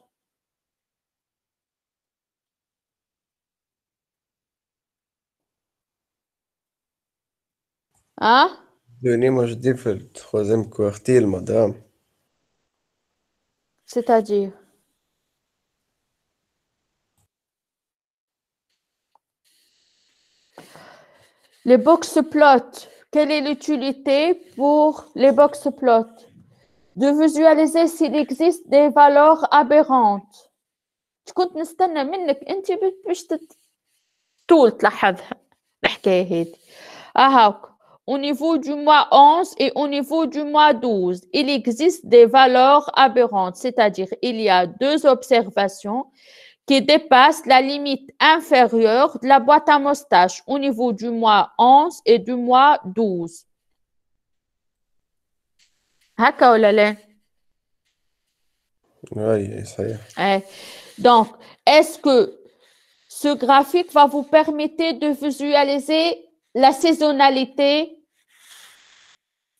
Moi, je dis le troisième quartile, madame. C'est-à-dire? Les box plots, quelle est l'utilité pour les box plots? De visualiser s'il existe des valeurs aberrantes. كنت نستنى منك انت باش طول تلاحظها الحكايه هذه. هاك. Au niveau du mois 11 et au niveau du mois 12, il existe des valeurs aberrantes, c'est-à-dire il y a deux observations qui dépassent la limite inférieure de la boîte à moustache au niveau du mois 11 et du mois 12. هكا ولا لا؟ Oui, ça y est. Hein? Donc, est-ce que ce graphique va vous permettre de visualiser la saisonnalité,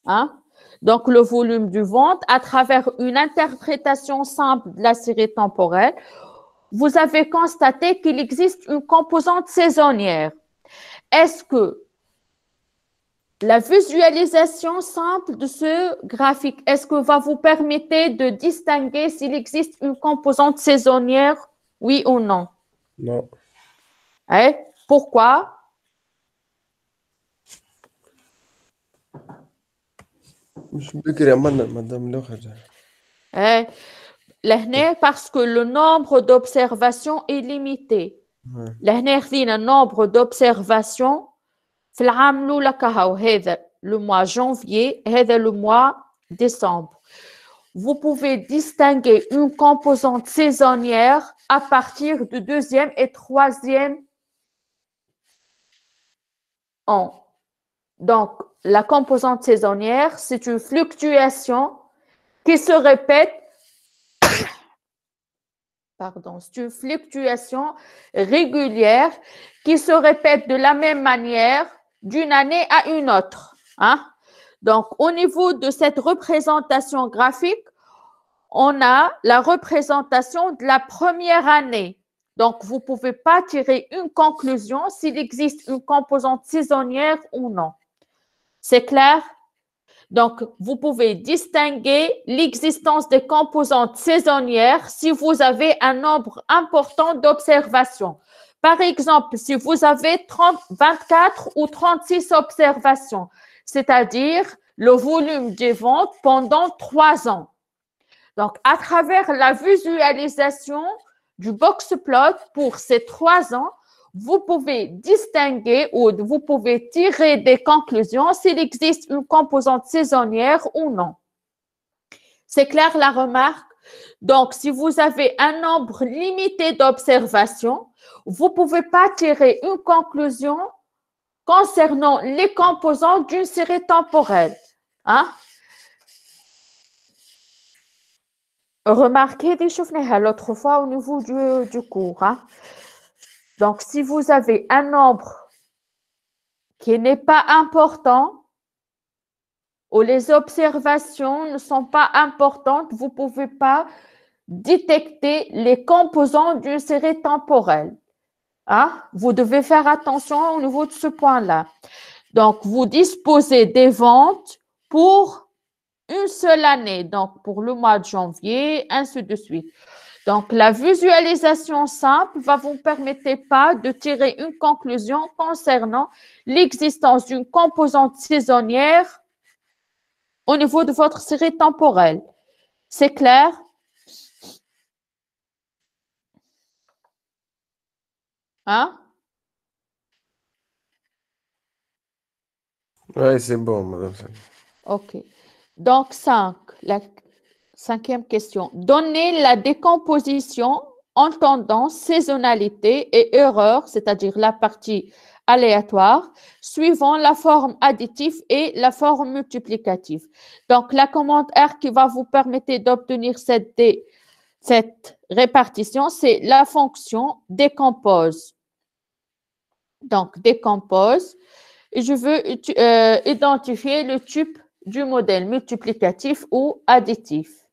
hein? Donc, le volume du ventre à travers une interprétation simple de la série temporelle. Vous avez constaté qu'il existe une composante saisonnière. Est-ce que la visualisation simple de ce graphique, est-ce que va vous permettre de distinguer s'il existe une composante saisonnière, oui ou non? Non. Hein? Pourquoi? مش بكري عملنا مدام الأخرى. Hein? L'année, parce que le nombre d'observations est limité. Ouais. L'année, le nombre d'observations, في العام الأول كهو هذا le mois janvier, هذا le mois décembre. Vous pouvez distinguer une composante saisonnière à partir du deuxième et troisième an. Donc, la composante saisonnière, c'est une fluctuation qui se répète, pardon, c'est une fluctuation régulière qui se répète de la même manière d'une année à une autre. Hein? Donc, au niveau de cette représentation graphique, on a la représentation de la première année. Donc, vous ne pouvez pas tirer une conclusion s'il existe une composante saisonnière ou non. C'est clair? Donc, vous pouvez distinguer l'existence des composantes saisonnières si vous avez un nombre important d'observations. Par exemple, si vous avez 24 ou 36 observations, c'est-à-dire le volume des ventes pendant 3 ans. Donc, à travers la visualisation du box plot pour ces 3 ans, vous pouvez distinguer ou vous pouvez tirer des conclusions s'il existe une composante saisonnière ou non. C'est clair la remarque? Donc, si vous avez un nombre limité d'observations, vous ne pouvez pas tirer une conclusion concernant les composantes d'une série temporelle. Hein? Remarquez, l'autre fois au niveau du cours. Hein? Donc, si vous avez un nombre qui n'est pas important ou les observations ne sont pas importantes, vous ne pouvez pas détecter les composants d'une série temporelle. Hein? Vous devez faire attention au niveau de ce point-là. Donc, vous disposez des ventes pour une seule année, donc pour le mois de janvier, ainsi de suite. Donc, la visualisation simple va vous permettre pas de tirer une conclusion concernant l'existence d'une composante saisonnière au niveau de votre série temporelle. C'est clair? Hein? Oui, c'est bon, madame. OK. Donc, la 5e question. Donnez la décomposition en tendance, saisonnalité et erreur, c'est-à-dire la partie aléatoire, suivant la forme additive et la forme multiplicative. Donc, la commande R qui va vous permettre d'obtenir cette répartition, c'est la fonction décompose. Donc, décompose. Et je veux identifier le type du modèle multiplicatif ou additif.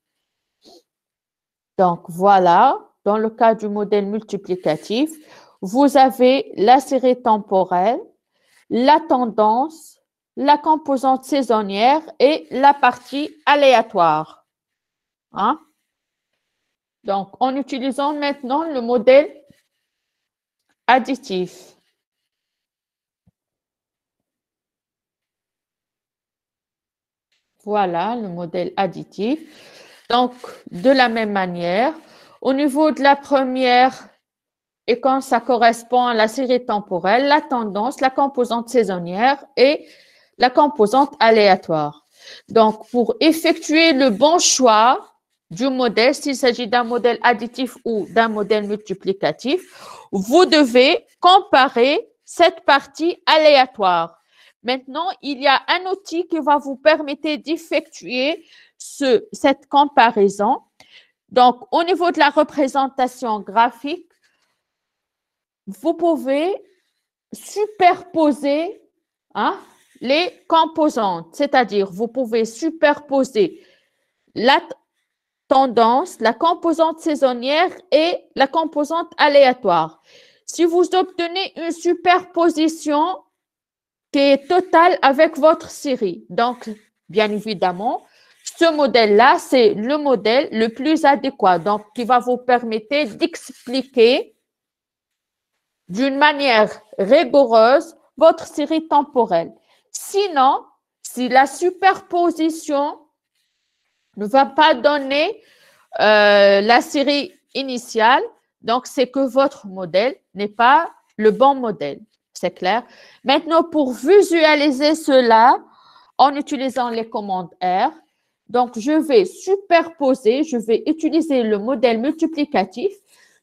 Donc, voilà, dans le cas du modèle multiplicatif, vous avez la série temporelle, la tendance, la composante saisonnière et la partie aléatoire. Hein? Donc, en utilisant maintenant le modèle additif. Voilà le modèle additif. Donc, de la même manière, au niveau de la première, et quand ça correspond à la série temporelle, la tendance, la composante saisonnière et la composante aléatoire. Donc, pour effectuer le bon choix du modèle, s'il s'agit d'un modèle additif ou d'un modèle multiplicatif, vous devez comparer cette partie aléatoire. Maintenant, il y a un outil qui va vous permettre d'effectuer cette comparaison. Donc, au niveau de la représentation graphique, vous pouvez superposer les composantes, c'est-à-dire vous pouvez superposer la tendance, la composante saisonnière et la composante aléatoire. Si vous obtenez une superposition qui est totale avec votre série, donc bien évidemment, ce modèle-là, c'est le modèle le plus adéquat, donc qui va vous permettre d'expliquer d'une manière rigoureuse votre série temporelle. Sinon, si la superposition ne va pas donner la série initiale, donc c'est que votre modèle n'est pas le bon modèle. C'est clair? Maintenant, pour visualiser cela en utilisant les commandes R, donc je vais superposer, je vais utiliser le modèle multiplicatif,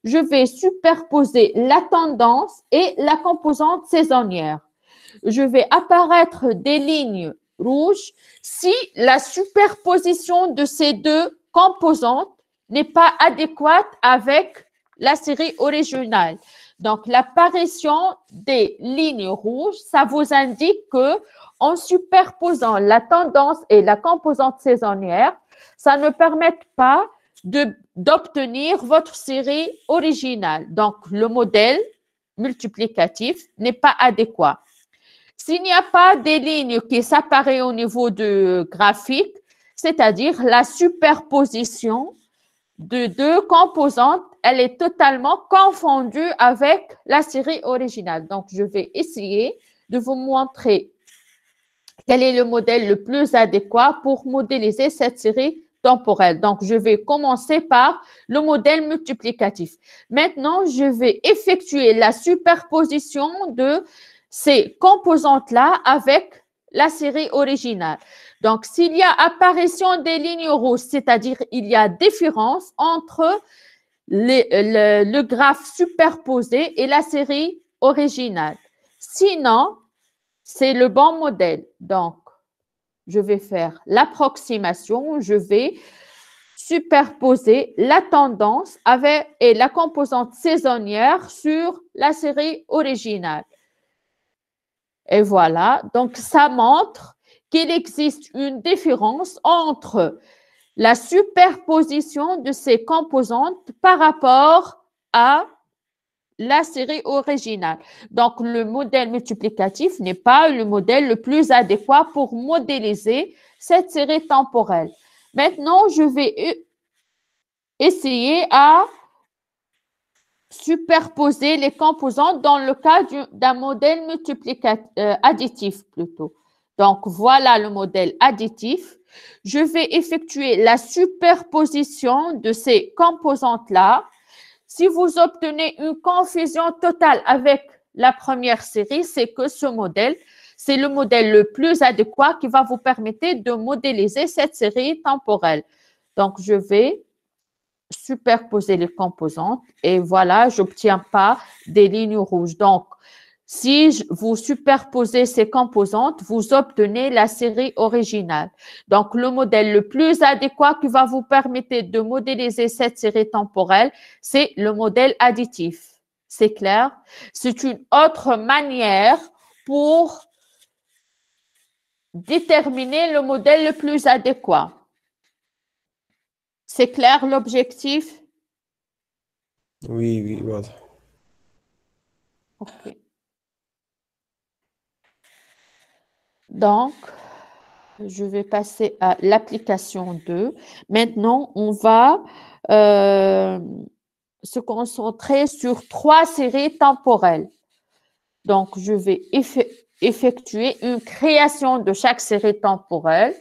je vais superposer la tendance et la composante saisonnière. Je vais apparaître des lignes rouges si la superposition de ces deux composantes n'est pas adéquate avec la série originale. Donc, l'apparition des lignes rouges, ça vous indique que en superposant la tendance et la composante saisonnière, ça ne permet pas d'obtenir votre série originale. Donc, le modèle multiplicatif n'est pas adéquat. S'il n'y a pas des lignes qui s'apparaissent au niveau du graphique, c'est-à-dire la superposition de deux composantes, elle est totalement confondue avec la série originale. Donc, je vais essayer de vous montrer quel est le modèle le plus adéquat pour modéliser cette série temporelle. Donc, je vais commencer par le modèle multiplicatif. Maintenant, je vais effectuer la superposition de ces composantes-là avec la série originale. Donc, s'il y a apparition des lignes rouges, c'est-à-dire il y a différence entre le graphe superposé et la série originale. Sinon, c'est le bon modèle. Donc, je vais faire l'approximation, je vais superposer la tendance et la composante saisonnière sur la série originale. Et voilà, donc ça montre qu'il existe une différence entre la superposition de ces composantes par rapport à la série originale. Donc, le modèle multiplicatif n'est pas le modèle le plus adéquat pour modéliser cette série temporelle. Maintenant, je vais essayer à superposer les composantes dans le cas d'un modèle additif plutôt. Donc, voilà le modèle additif. Je vais effectuer la superposition de ces composantes-là. Si vous obtenez une confusion totale avec la première série, c'est que ce modèle, c'est le modèle le plus adéquat qui va vous permettre de modéliser cette série temporelle. Donc, je vais superposer les composantes et voilà, je n'obtiens pas des lignes rouges. Donc, si vous superposez ces composantes, vous obtenez la série originale. Donc, le modèle le plus adéquat qui va vous permettre de modéliser cette série temporelle, c'est le modèle additif. C'est clair? C'est une autre manière pour déterminer le modèle le plus adéquat. C'est clair l'objectif? Oui, voilà. OK. Donc, je vais passer à l'application 2. Maintenant, on va se concentrer sur 3 séries temporelles. Donc, je vais effectuer une création de chaque série temporelle.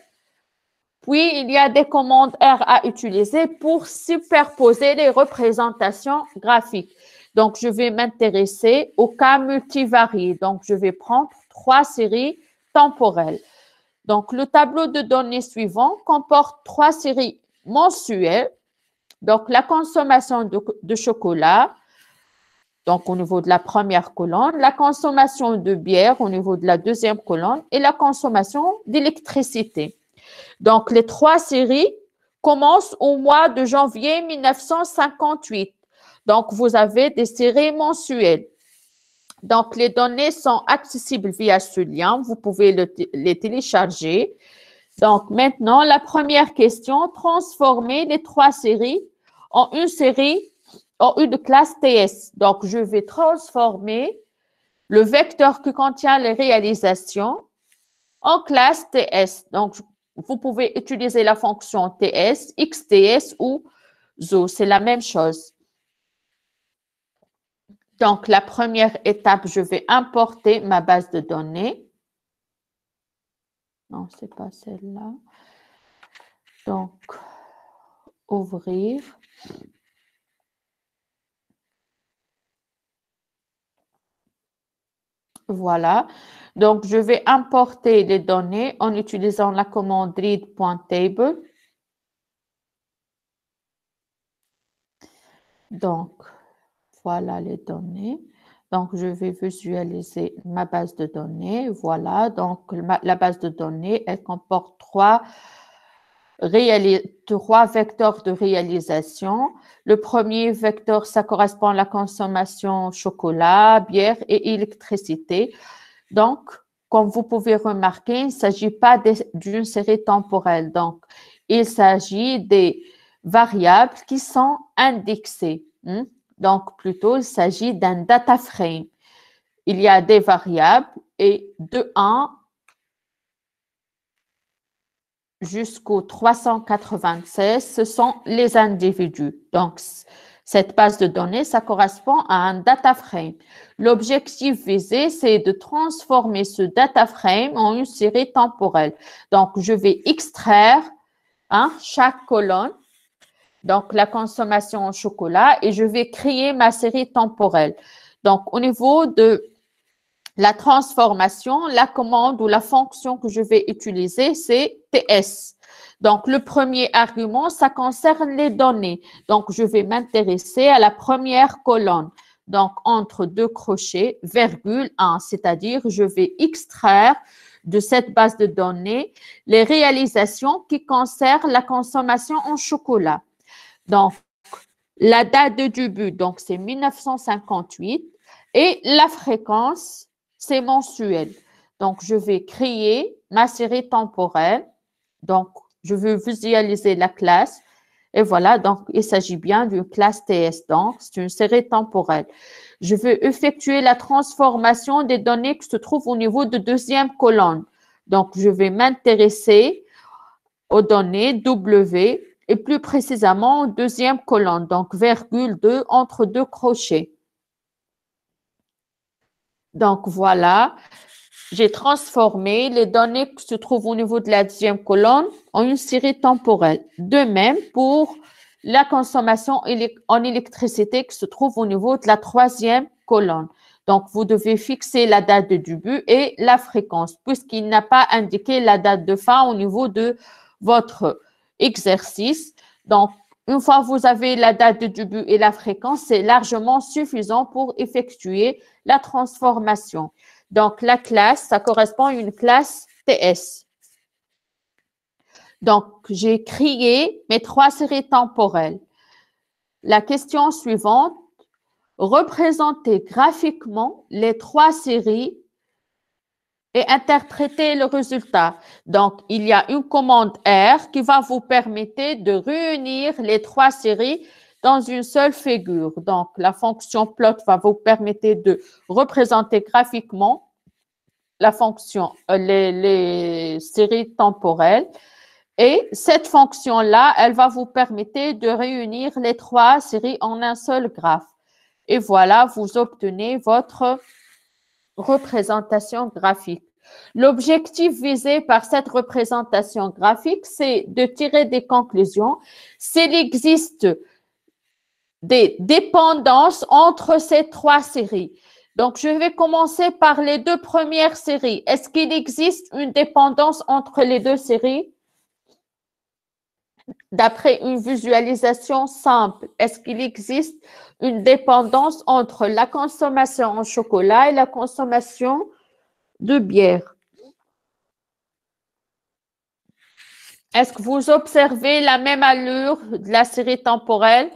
Puis, il y a des commandes R à utiliser pour superposer les représentations graphiques. Donc, je vais m'intéresser au cas multivarié. Donc, je vais prendre 3 séries temporelles. Donc, le tableau de données suivant comporte 3 séries mensuelles. Donc, la consommation de chocolat, donc au niveau de la première colonne, la consommation de bière au niveau de la deuxième colonne et la consommation d'électricité. Donc, les 3 séries commence au mois de janvier 1958. Donc, vous avez des séries mensuelles. Donc, les données sont accessibles via ce lien. Vous pouvez les télécharger. Donc, maintenant, la première question, transformer les trois séries en une série, en une classe TS. Donc, je vais transformer le vecteur qui contient les réalisations en classe TS. Donc, vous pouvez utiliser la fonction TS, XTS ou ZO. C'est la même chose. Donc, la première étape, je vais importer ma base de données. Non, ce n'est pas celle-là. Donc, ouvrir. Voilà. Donc, je vais importer les données en utilisant la commande read.table. Donc, voilà les données. Donc, je vais visualiser ma base de données. Voilà. Donc, la base de données, elle comporte trois vecteurs de réalisation. Le premier vecteur, ça correspond à la consommation chocolat, bière et électricité. Donc, comme vous pouvez remarquer, il ne s'agit pas d'une série temporelle. Donc, il s'agit des variables qui sont indexées. Donc, plutôt, il s'agit d'un data frame. Il y a des variables et de 1 jusqu'au 396, ce sont les individus. Donc, cette base de données, ça correspond à un data frame. L'objectif visé, c'est de transformer ce data frame en une série temporelle. Donc, je vais extraire chaque colonne, donc la consommation en chocolat, et je vais créer ma série temporelle. Donc, au niveau de la transformation, la commande ou la fonction que je vais utiliser, c'est TS. Donc, le premier argument, ça concerne les données. Donc, je vais m'intéresser à la première colonne. Donc, entre deux crochets, virgule 1, c'est-à-dire je vais extraire de cette base de données les réalisations qui concernent la consommation en chocolat. Donc, la date de début, donc c'est 1958 et la fréquence, c'est mensuel. Donc, je vais créer ma série temporelle. Donc, je veux visualiser la classe. Et voilà, donc, il s'agit bien d'une classe TS. Donc, c'est une série temporelle. Je veux effectuer la transformation des données qui se trouvent au niveau de deuxième colonne. Donc, je vais m'intéresser aux données W et plus précisément deuxième colonne. Donc, virgule 2 entre deux crochets. Donc, voilà, j'ai transformé les données qui se trouvent au niveau de la deuxième colonne en une série temporelle. De même pour la consommation en électricité qui se trouve au niveau de la troisième colonne. Donc, vous devez fixer la date de début et la fréquence, puisqu'il n'a pas indiqué la date de fin au niveau de votre exercice. Donc, une fois que vous avez la date de début et la fréquence, c'est largement suffisant pour effectuer la transformation. Donc, la classe, ça correspond à une classe TS. Donc, j'ai créé mes trois séries temporelles. La question suivante, représenter graphiquement les trois séries et interpréter le résultat. Donc, il y a une commande R qui va vous permettre de réunir les trois séries dans une seule figure. Donc, la fonction plot va vous permettre de représenter graphiquement la fonction, les séries temporelles. Et cette fonction-là, elle va vous permettre de réunir les trois séries en un seul graphe. Et voilà, vous obtenez votre représentation graphique. L'objectif visé par cette représentation graphique, c'est de tirer des conclusions s'il existe des dépendances entre ces trois séries. Donc, je vais commencer par les deux premières séries. Est-ce qu'il existe une dépendance entre les deux séries? D'après une visualisation simple, est-ce qu'il existe une dépendance entre la consommation en chocolat et la consommation de bière? Est-ce que vous observez la même allure de la série temporelle?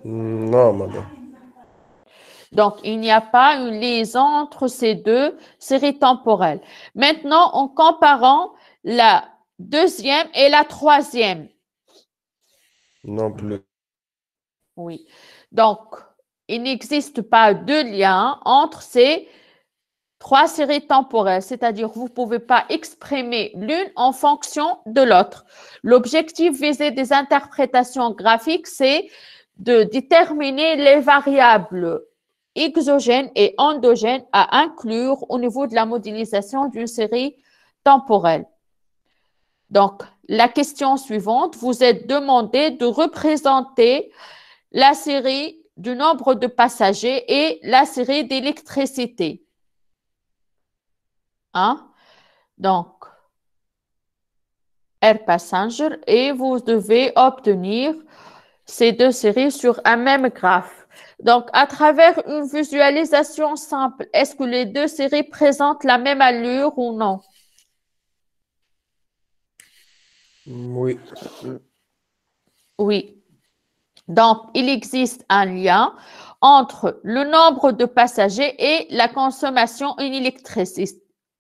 Non, madame. Donc, il n'y a pas une liaison entre ces deux séries temporelles. Maintenant, en comparant la deuxième et la troisième. Non plus. Oui. Donc, il n'existe pas de lien entre ces trois séries temporelles, c'est-à-dire vous ne pouvez pas exprimer l'une en fonction de l'autre. L'objectif visé des interprétations graphiques, c'est de déterminer les variables exogènes et endogènes à inclure au niveau de la modélisation d'une série temporelle. Donc, la question suivante, vous êtes demandé de représenter la série du nombre de passagers et la série d'électricité. Hein? Donc, air passenger et vous devez obtenir ces deux séries sur un même graphe. Donc, à travers une visualisation simple, est-ce que les deux séries présentent la même allure ou non? Oui. Oui. Donc, il existe un lien entre le nombre de passagers et la consommation en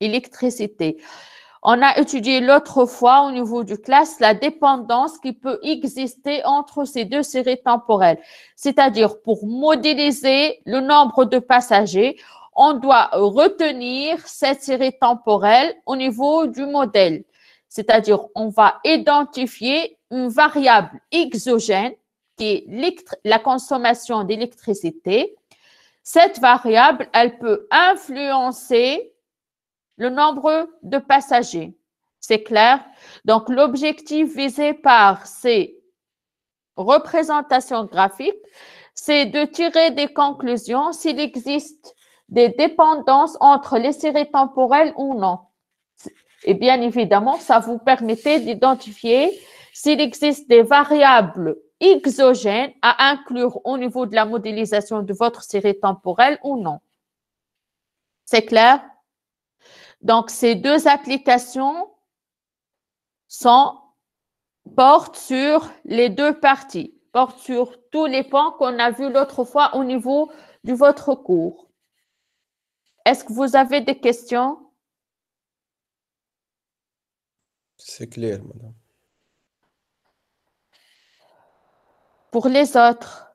électricité. On a étudié l'autre fois au niveau du classe la dépendance qui peut exister entre ces deux séries temporelles. C'est-à-dire, pour modéliser le nombre de passagers, on doit retenir cette série temporelle au niveau du modèle. C'est-à-dire, on va identifier une variable exogène qui est la consommation d'électricité. Cette variable, elle peut influencer le nombre de passagers. C'est clair? Donc, l'objectif visé par ces représentations graphiques, c'est de tirer des conclusions s'il existe des dépendances entre les séries temporelles ou non. Et bien évidemment, ça vous permettait d'identifier s'il existe des variables exogènes à inclure au niveau de la modélisation de votre série temporelle ou non. C'est clair? Donc, ces deux applications portent sur les deux parties, portent sur tous les points qu'on a vus l'autre fois au niveau de votre cours. Est-ce que vous avez des questions? C'est clair, madame. Pour les autres?